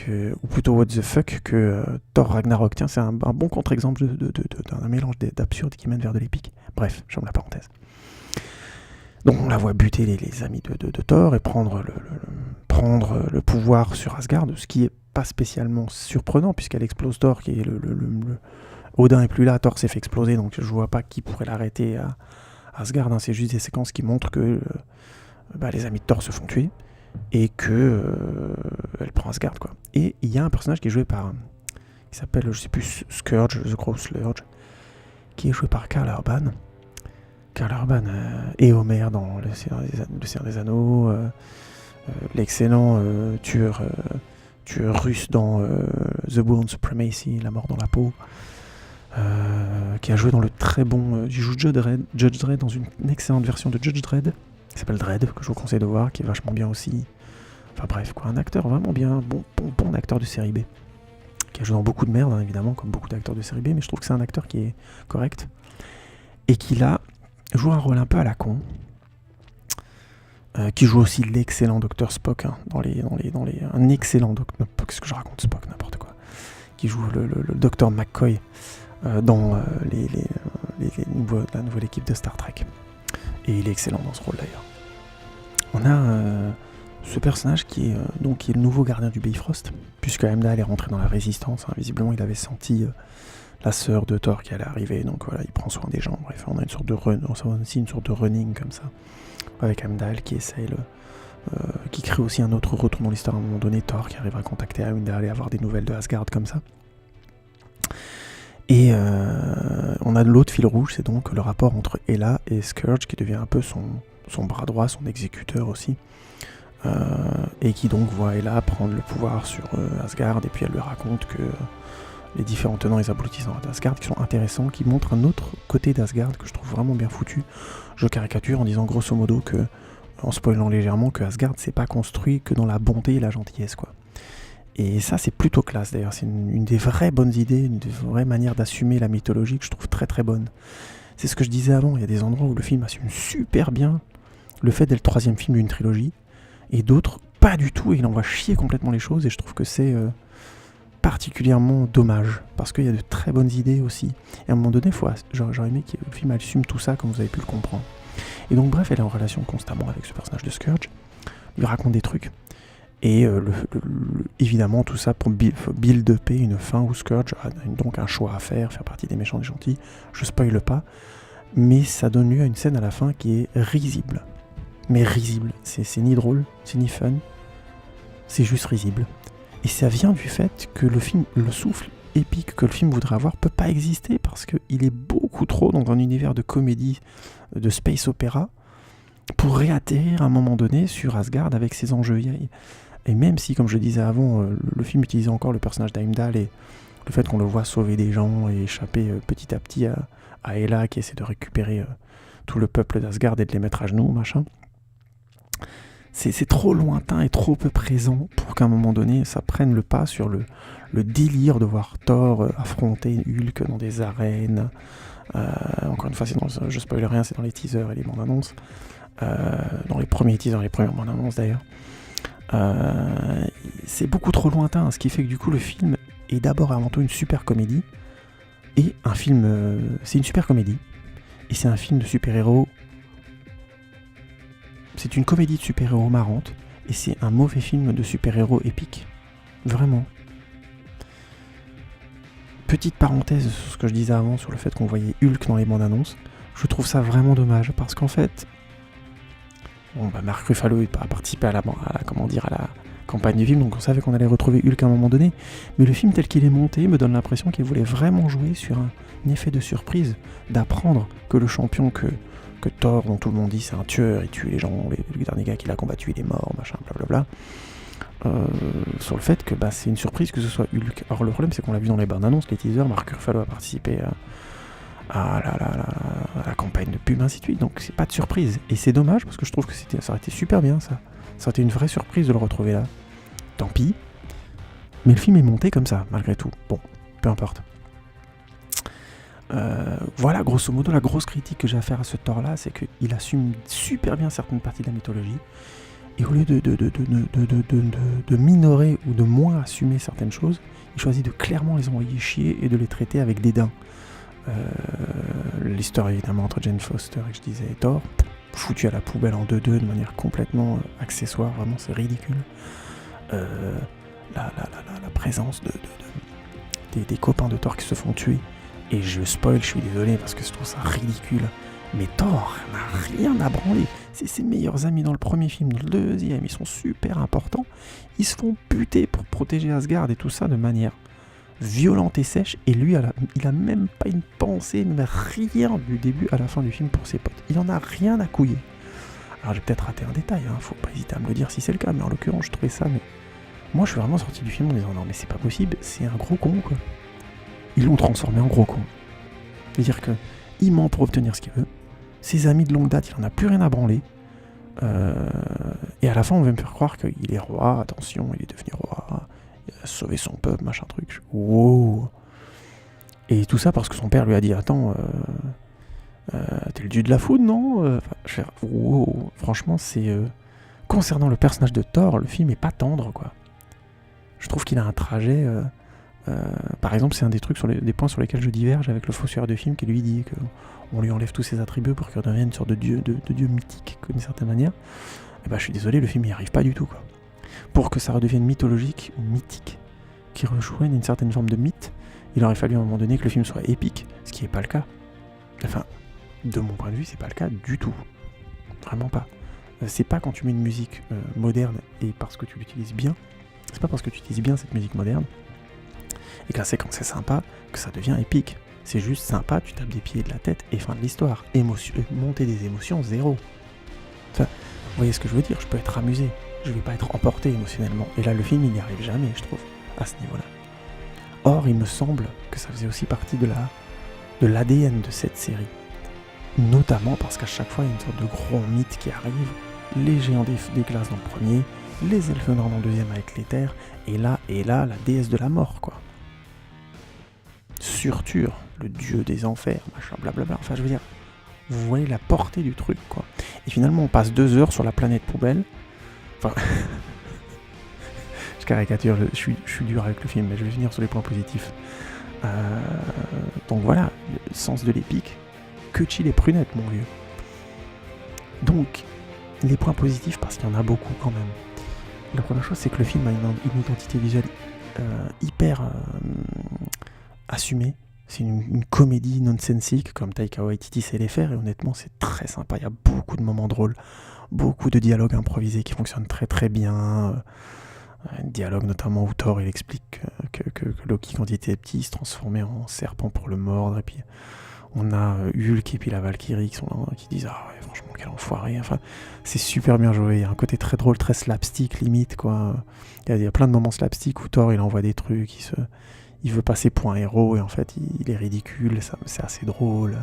ou plutôt what the fuck, que Thor Ragnarok. Tiens, c'est un bon contre-exemple d'un mélange d'absurde qui mène vers de l'épique. Bref, j'ouvre la parenthèse. Donc on la voit buter les amis de Thor et prendre le pouvoir sur Asgard, ce qui est pas spécialement surprenant puisqu'elle explose Thor, qui est Odin est plus là, Thor s'est fait exploser, donc je vois pas qui pourrait l'arrêter à Asgard. C'est juste des séquences qui montrent que les amis de Thor se font tuer et que elle prend Asgard, quoi. Et il y a un personnage qui est joué par, qui s'appelle, je sais plus, Scourge, The Crow Slurge, qui est joué par Karl Urban. Karl Urban et Homer dans Le Seigneur des Anneaux, l'excellent tueur russe dans The Bourne Supremacy, La mort dans la peau, qui a joué dans le très bon... il joue Judge Dredd dans une excellente version de Judge Dredd, qui s'appelle Dredd, que je vous conseille de voir, qui est vachement bien aussi. Enfin bref, quoi, un acteur vraiment bien, bon acteur de série B, qui a joué dans beaucoup de merde, hein, évidemment, comme beaucoup d'acteurs de série B, mais je trouve que c'est un acteur qui est correct, et qui là joue un rôle un peu à la con, qui joue aussi l'excellent Dr Spock, hein, un excellent qu'est-ce que je raconte, Spock, n'importe quoi, qui joue le Dr McCoy dans la nouvelle équipe de Star Trek, et il est excellent dans ce rôle d'ailleurs. On a ce personnage qui est le nouveau gardien du Bifrost, puisque Heimdall est rentré dans la résistance, hein. Visiblement il avait senti la sœur de Thor qui allait arriver, donc voilà, il prend soin des gens. Bref, on a une sorte de une sorte de running comme ça, avec Heimdall qui essaye qui crée aussi un autre retour dans l'histoire à un moment donné, Thor qui arrive à contacter Heimdall et avoir des nouvelles de Asgard comme ça. Et on a de l'autre fil rouge, c'est donc le rapport entre Hela et Scourge, qui devient un peu son bras droit, son exécuteur aussi, et qui donc voit Hela prendre le pouvoir sur Asgard, et puis elle lui raconte que les différents tenants et aboutissants d'Asgard qui sont intéressants, qui montrent un autre côté d'Asgard que je trouve vraiment bien foutu. Je caricature en disant grosso modo que, en spoilant légèrement, que Asgard c'est pas construit que dans la bonté et la gentillesse, quoi. Et ça c'est plutôt classe d'ailleurs, c'est une des vraies bonnes idées, une des vraies manières d'assumer la mythologie que je trouve très très bonne. C'est ce que je disais avant, il y a des endroits où le film assume super bien le fait d'être le troisième film d'une trilogie, et d'autres pas du tout, et il envoie chier complètement les choses, et je trouve que c'est particulièrement dommage, parce qu'il y a de très bonnes idées aussi. Et à un moment donné, j'aurais aimé que le film assume tout ça, comme vous avez pu le comprendre. Et donc bref, elle est en relation constamment avec ce personnage de Scourge, lui raconte des trucs, et évidemment tout ça pour build-up une fin où Scourge a donc un choix à faire partie des méchants, des gentils. Je spoile pas, mais ça donne lieu à une scène à la fin qui est risible. Mais risible, c'est ni drôle, c'est ni fun, c'est juste risible. Et ça vient du fait que le film, le souffle épique que le film voudrait avoir, peut pas exister parce qu'il est beaucoup trop dans un univers de comédie, de space opéra, pour réatterrir à un moment donné sur Asgard avec ses enjeux vieilles. Et même si, comme je disais avant, le film utilisait encore le personnage d'Heimdall et le fait qu'on le voit sauver des gens et échapper petit à petit à Hela qui essaie de récupérer tout le peuple d'Asgard et de les mettre à genoux, machin. C'est trop lointain et trop peu présent pour qu'à un moment donné ça prenne le pas sur le délire de voir Thor affronter Hulk dans des arènes. Encore une fois, je spoil rien, c'est dans les teasers et les bandes annonces. Dans les premiers teasers, les premières bandes annonces d'ailleurs. C'est beaucoup trop lointain, ce qui fait que du coup le film est d'abord et avant tout une super comédie. Et un film, c'est une super comédie. Et c'est un film de super-héros. C'est une comédie de super-héros marrante, et c'est un mauvais film de super-héros épique. Vraiment. Petite parenthèse sur ce que je disais avant, sur le fait qu'on voyait Hulk dans les bandes annonces. Je trouve ça vraiment dommage, parce qu'en fait... Mark Ruffalo a participé à la campagne du film, donc on savait qu'on allait retrouver Hulk à un moment donné, mais le film tel qu'il est monté me donne l'impression qu'il voulait vraiment jouer sur un effet de surprise, d'apprendre que le champion que Thor, dont tout le monde dit c'est un tueur, il tue les gens, le dernier gars qui l'a combattu il est mort, machin, blablabla, sur le fait que c'est une surprise que ce soit Hulk. Alors le problème c'est qu'on l'a vu dans les bandes annonces, les teasers, Mark Ruffalo a participé à la campagne de pub, ainsi de suite, donc c'est pas de surprise, et c'est dommage parce que je trouve que ça aurait été super bien, ça aurait été une vraie surprise de le retrouver là. Tant pis, mais le film est monté comme ça malgré tout, bon, peu importe. Voilà grosso modo la grosse critique que j'ai à faire à ce Thor là, c'est qu'il assume super bien certaines parties de la mythologie Et au lieu de minorer ou de moins assumer certaines choses, il choisit de clairement les envoyer chier et de les traiter avec dédain. L'histoire évidemment entre Jane Foster et, je disais, Thor, foutu à la poubelle en 2-2 de manière complètement accessoire, vraiment c'est ridicule. La présence des copains de Thor qui se font tuer, et je spoil, je suis désolé parce que je trouve ça ridicule, mais Thor n'a rien à branler. C'est ses meilleurs amis dans le premier film, dans le deuxième, ils sont super importants, ils se font buter pour protéger Asgard et tout ça de manière violente et sèche, et lui il a même pas une pensée, mais rien du début à la fin du film pour ses potes, il en a rien à couiller. Alors j'ai peut-être raté un détail, faut pas hésiter à me le dire si c'est le cas, mais en l'occurrence je trouvais ça, mais moi je suis vraiment sorti du film en disant non mais c'est pas possible, c'est un gros con quoi. Ils l'ont transformé en gros con. C'est-à-dire que il ment pour obtenir ce qu'il veut, ses amis de longue date il en a plus rien à branler, et à la fin on veut me faire croire qu'il est roi, attention il est devenu roi, il a sauvé son peuple, machin truc, wow. Et tout ça parce que son père lui a dit attends, t'es le dieu de la foudre non, wow. Franchement c'est... Concernant le personnage de Thor, le film est pas tendre quoi. Je trouve qu'il a un trajet... par exemple, c'est un des trucs des points sur lesquels je diverge avec le fossoyeur de film qui lui dit qu'on lui enlève tous ses attributs pour qu'il devienne une sorte de dieu mythique d'une certaine manière. Et je suis désolé, le film n'y arrive pas du tout quoi. Pour que ça redevienne mythologique ou mythique, qui rejoigne une certaine forme de mythe, il aurait fallu à un moment donné que le film soit épique, ce qui n'est pas le cas. Enfin, de mon point de vue, c'est pas le cas du tout. Vraiment pas. C'est pas quand tu mets une musique moderne et parce que tu l'utilises bien, c'est pas parce que tu utilises bien cette musique moderne et que la séquence est sympa que ça devient épique. C'est juste sympa, tu tapes des pieds et de la tête et fin de l'histoire. Monter des émotions, zéro. Enfin, vous voyez ce que je veux dire, je peux être amusé, je vais pas être emporté émotionnellement. Et là, le film, il n'y arrive jamais, je trouve, à ce niveau-là. Or, il me semble que ça faisait aussi partie de l'ADN de cette série. Notamment parce qu'à chaque fois, il y a une sorte de gros mythe qui arrive. Les géants des glaces dans le premier, les elfes noirs dans le deuxième avec les terres, et là, la déesse de la mort, quoi. Surtur, le dieu des enfers, machin, blablabla. Enfin, je veux dire, vous voyez la portée du truc, quoi. Et finalement, on passe 2 heures sur la planète poubelle. Enfin, je caricature, je suis dur avec le film, mais je vais finir sur les points positifs. Donc voilà, le sens de l'épique. Que chill et prunette, mon vieux. Donc, les points positifs, parce qu'il y en a beaucoup quand même. La première chose, c'est que le film a une identité visuelle hyper assumée. C'est une comédie nonsensique, comme Taika Waititi sait les faire, et honnêtement, c'est très sympa. Il y a beaucoup de moments drôles, beaucoup de dialogues improvisés qui fonctionnent très très bien. Un dialogue notamment où Thor il explique que Loki, quand il était petit, se transformait en serpent pour le mordre, et puis on a Hulk et puis la Valkyrie qui sont là, qui disent ah ouais, franchement quel enfoiré. Enfin, c'est super bien joué. Il y a un côté très drôle, très slapstick limite quoi. Il y a plein de moments slapstick où Thor il envoie des trucs, il veut passer pour un héros et en fait il est ridicule. C'est assez drôle.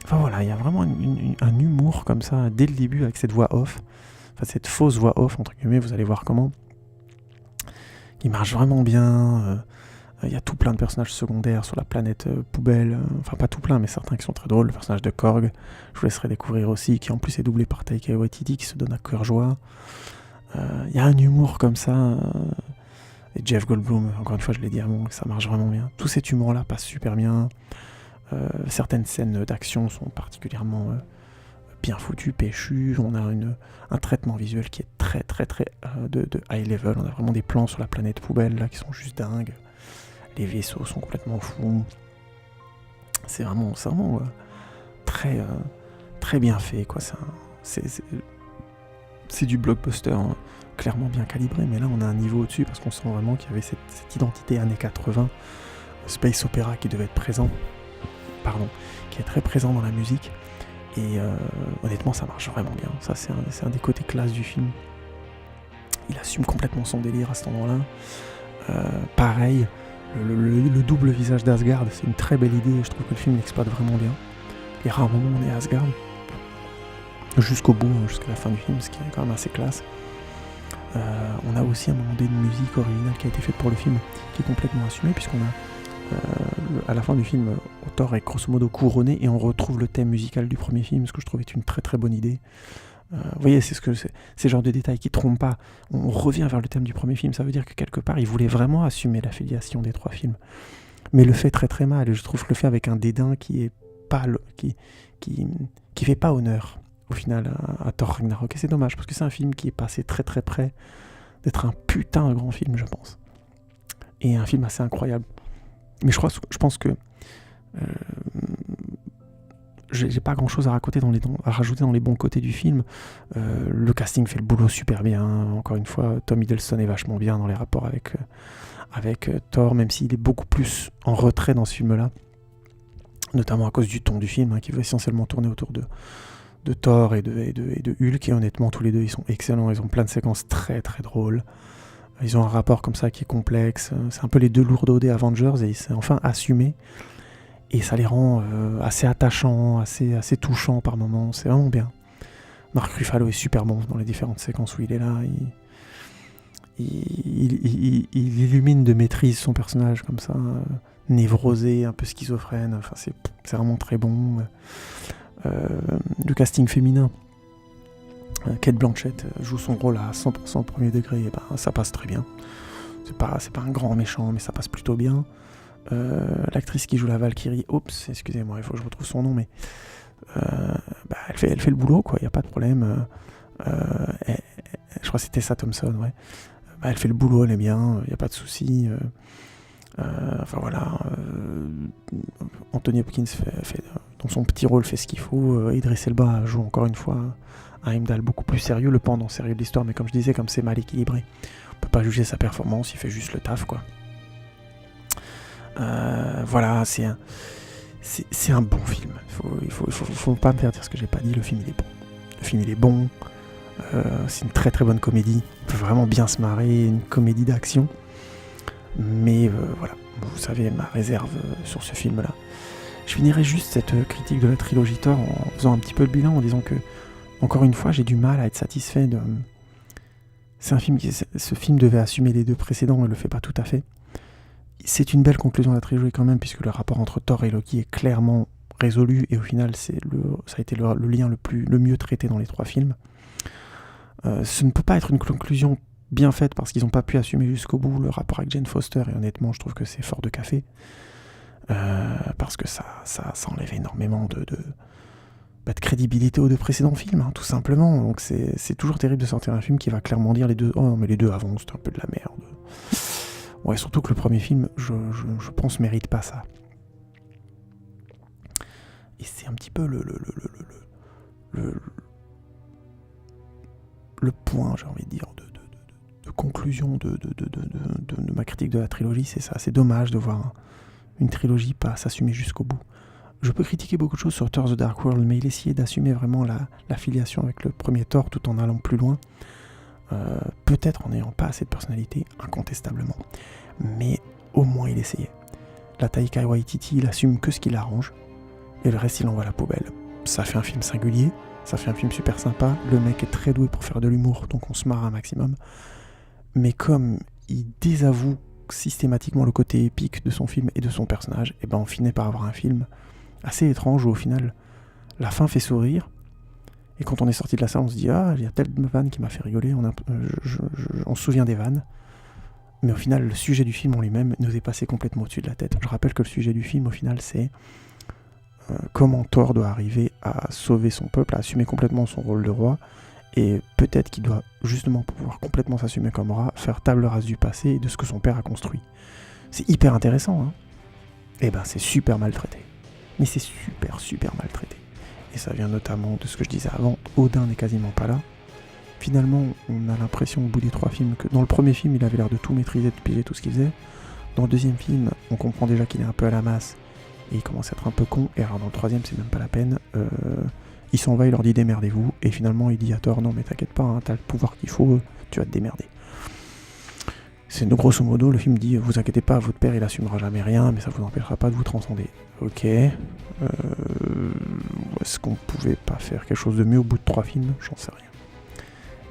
Enfin voilà, il y a vraiment un humour comme ça dès le début avec cette voix off. Enfin cette fausse voix off entre guillemets. Vous allez voir comment. Il marche vraiment bien. Il y a tout plein de personnages secondaires sur la planète poubelle, enfin pas tout plein, mais certains qui sont très drôles. Le personnage de Korg, je vous laisserai découvrir aussi, qui en plus est doublé par Taika Waititi, qui se donne à cœur joie. Il y a un humour comme ça, et Jeff Goldblum, encore une fois je l'ai dit avant, ça marche vraiment bien. Tout cet humour-là passe super bien. Certaines scènes d'action sont particulièrement bien foutues, péchues. On a un traitement visuel qui est très très très de high level. On a vraiment des plans sur la planète poubelle là qui sont juste dingues. Les vaisseaux sont complètement fous. C'est vraiment très, très bien fait, quoi. C'est du blockbuster clairement bien calibré, mais là on a un niveau au-dessus parce qu'on sent vraiment qu'il y avait cette identité années 80, space opéra qui devait être présent, qui est très présent dans la musique. Et honnêtement, ça marche vraiment bien. Ça, c'est un des côtés classe du film. Il assume complètement son délire à cet endroit-là. Pareil. Le double visage d'Asgard, c'est une très belle idée et je trouve que le film l'exploite vraiment bien. Les rares moments où on est à Asgard, jusqu'au bout, jusqu'à la fin du film, ce qui est quand même assez classe. On a aussi un moment donné une musique originale qui a été faite pour le film, qui est complètement assumée, puisqu'on a, à la fin du film, Thor est grosso modo couronné et on retrouve le thème musical du premier film, ce que je trouve est une très très bonne idée. Vous voyez, c'est ce genre de détails qui trompent pas. On revient vers le thème du premier film, ça veut dire que quelque part, il voulait vraiment assumer l'affiliation des 3 films. Mais le fait très très mal, et je trouve que le fait avec un dédain qui est pas qui fait pas honneur au final à Thor Ragnarok. Et c'est dommage, parce que c'est un film qui est passé très très près d'être un putain de grand film, je pense. Et un film assez incroyable. Mais je pense que j'ai pas grand chose à rajouter dans les bons côtés du film. Le casting fait le boulot super bien. Encore une fois, Tom Hiddleston est vachement bien dans les rapports avec Thor, même s'il est beaucoup plus en retrait dans ce film-là. Notamment à cause du ton du film, qui veut essentiellement tourner autour de Thor et de Hulk. Et honnêtement, tous les deux, ils sont excellents. Ils ont plein de séquences très très drôles. Ils ont un rapport comme ça qui est complexe. C'est un peu les deux lourdeaux des Avengers et c'est enfin assumé. Et ça les rend assez attachants, assez touchants par moments. C'est vraiment bien. Mark Ruffalo est super bon dans les différentes séquences où il est là. Il illumine de maîtrise son personnage comme ça, névrosé, un peu schizophrène. Enfin, c'est vraiment très bon. Le casting féminin. Cate Blanchett joue son rôle à 100% premier degré, et ben, ça passe très bien. C'est pas un grand méchant, mais ça passe plutôt bien. L'actrice qui joue la Valkyrie, excusez-moi, il faut que je retrouve son nom, mais elle fait le boulot, quoi, il n'y a pas de problème. Je crois que c'était Tessa Thompson, ouais. Elle fait le boulot, elle est bien, il n'y a pas de souci. Enfin voilà, Anthony Hopkins fait dans son petit rôle fait ce qu'il faut. Idris Elba joue encore une fois un Heimdall beaucoup plus sérieux, le pendant sérieux de l'histoire, mais comme je disais, comme c'est mal équilibré, on peut pas juger sa performance, il fait juste le taf, quoi. Voilà, c'est un bon film. Il faut pas me faire dire ce que j'ai pas dit. Le film il est bon. C'est une très très bonne comédie. On peut vraiment bien se marrer, une comédie d'action. Mais voilà, vous savez ma réserve sur ce film-là. Je finirai juste cette critique de la trilogie Thor en faisant un petit peu le bilan, en disant que, encore une fois, j'ai du mal à être satisfait de... Ce film devait assumer les 2 précédents et le fait pas tout à fait. C'est une belle conclusion de la trilogie quand même, puisque le rapport entre Thor et Loki est clairement résolu, et au final, ça a été le lien le mieux traité dans les 3 films. Ce ne peut pas être une conclusion bien faite, parce qu'ils n'ont pas pu assumer jusqu'au bout le rapport avec Jane Foster, et honnêtement, je trouve que c'est fort de café. Parce que ça enlève énormément de crédibilité aux 2 précédents films, tout simplement. Donc c'est toujours terrible de sortir un film qui va clairement dire les 2, oh non, mais les 2 avant, c'était un peu de la merde. Ouais, surtout que le premier film, je pense, mérite pas ça. Et c'est un petit peu le point, j'ai envie de dire, de conclusion de ma critique de la trilogie, c'est ça. C'est dommage de voir une trilogie pas s'assumer jusqu'au bout. Je peux critiquer beaucoup de choses sur Thor The Dark World, mais il essayait d'assumer vraiment la filiation avec le premier Thor tout en allant plus loin. Peut-être en n'ayant pas assez de personnalité, incontestablement. Mais au moins il essayait. La Taika Waititi, il assume que ce qui l'arrange, et le reste il envoie à la poubelle. Ça fait un film singulier, ça fait un film super sympa, le mec est très doué pour faire de l'humour, donc on se marre un maximum. Mais comme il désavoue systématiquement le côté épique de son film et de son personnage, et ben on finit par avoir un film assez étrange où au final la fin fait sourire, et quand on est sorti de la salle on se dit il y a telle vanne qui m'a fait rigoler, on se souvient des vannes, mais au final le sujet du film en lui-même nous est passé complètement au-dessus de la tête. Je rappelle que le sujet du film au final c'est comment Thor doit arriver à sauver son peuple, à assumer complètement son rôle de roi, et peut-être qu'il doit justement pouvoir complètement s'assumer comme roi, faire table rase du passé et de ce que son père a construit. C'est hyper intéressant, Et ben c'est super maltraité. Mais c'est super maltraité. Et ça vient notamment de ce que je disais avant, Odin n'est quasiment pas là. Finalement, on a l'impression au bout des 3 films que dans le premier film, il avait l'air de tout maîtriser, de piger tout ce qu'il faisait. Dans le deuxième film, on comprend déjà qu'il est un peu à la masse et il commence à être un peu con. Et alors dans le troisième, c'est même pas la peine. Il s'en va, il leur dit démerdez-vous. Et finalement, il dit à Thor non mais t'inquiète pas, t'as le pouvoir qu'il faut, tu vas te démerder. C'est grosso modo, le film dit vous inquiétez pas, votre père il assumera jamais rien, mais ça vous empêchera pas de vous transcender. Ok. Est-ce qu'on pouvait pas faire quelque chose de mieux au bout de 3 films? J'en sais rien.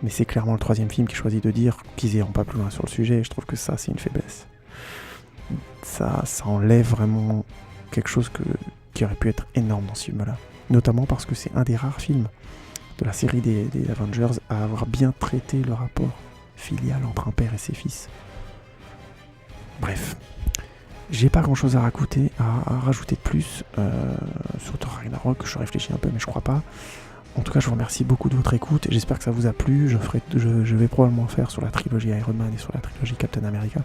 Mais c'est clairement le 3e film qui choisit de dire qu'ils iront pas plus loin sur le sujet, et je trouve que ça c'est une faiblesse. Ça enlève vraiment quelque chose qui aurait pu être énorme dans ce film-là. Notamment parce que c'est un des rares films de la série des Avengers à avoir bien traité le rapport filial entre un père et ses fils. Bref, j'ai pas grand chose à rajouter de plus sur Thor Ragnarok. Je réfléchis un peu, mais je crois pas. En tout cas, je vous remercie beaucoup de votre écoute. J'espère que ça vous a plu. Je vais probablement faire sur la trilogie Iron Man et sur la trilogie Captain America.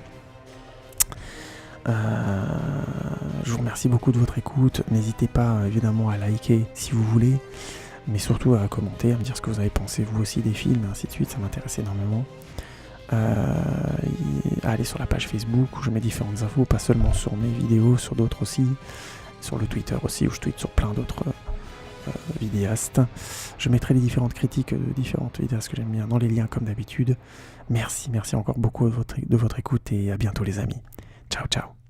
Je vous remercie beaucoup de votre écoute. N'hésitez pas évidemment à liker si vous voulez, mais surtout à commenter, à me dire ce que vous avez pensé vous aussi des films, et ainsi de suite. Ça m'intéresse énormément. Allez sur la page Facebook où je mets différentes infos, pas seulement sur mes vidéos, sur d'autres aussi, sur le Twitter aussi où je tweete sur plein d'autres vidéastes. Je mettrai les différentes critiques de différentes vidéastes que j'aime bien dans les liens comme d'habitude. Merci encore beaucoup de votre écoute et à bientôt les amis. Ciao ciao.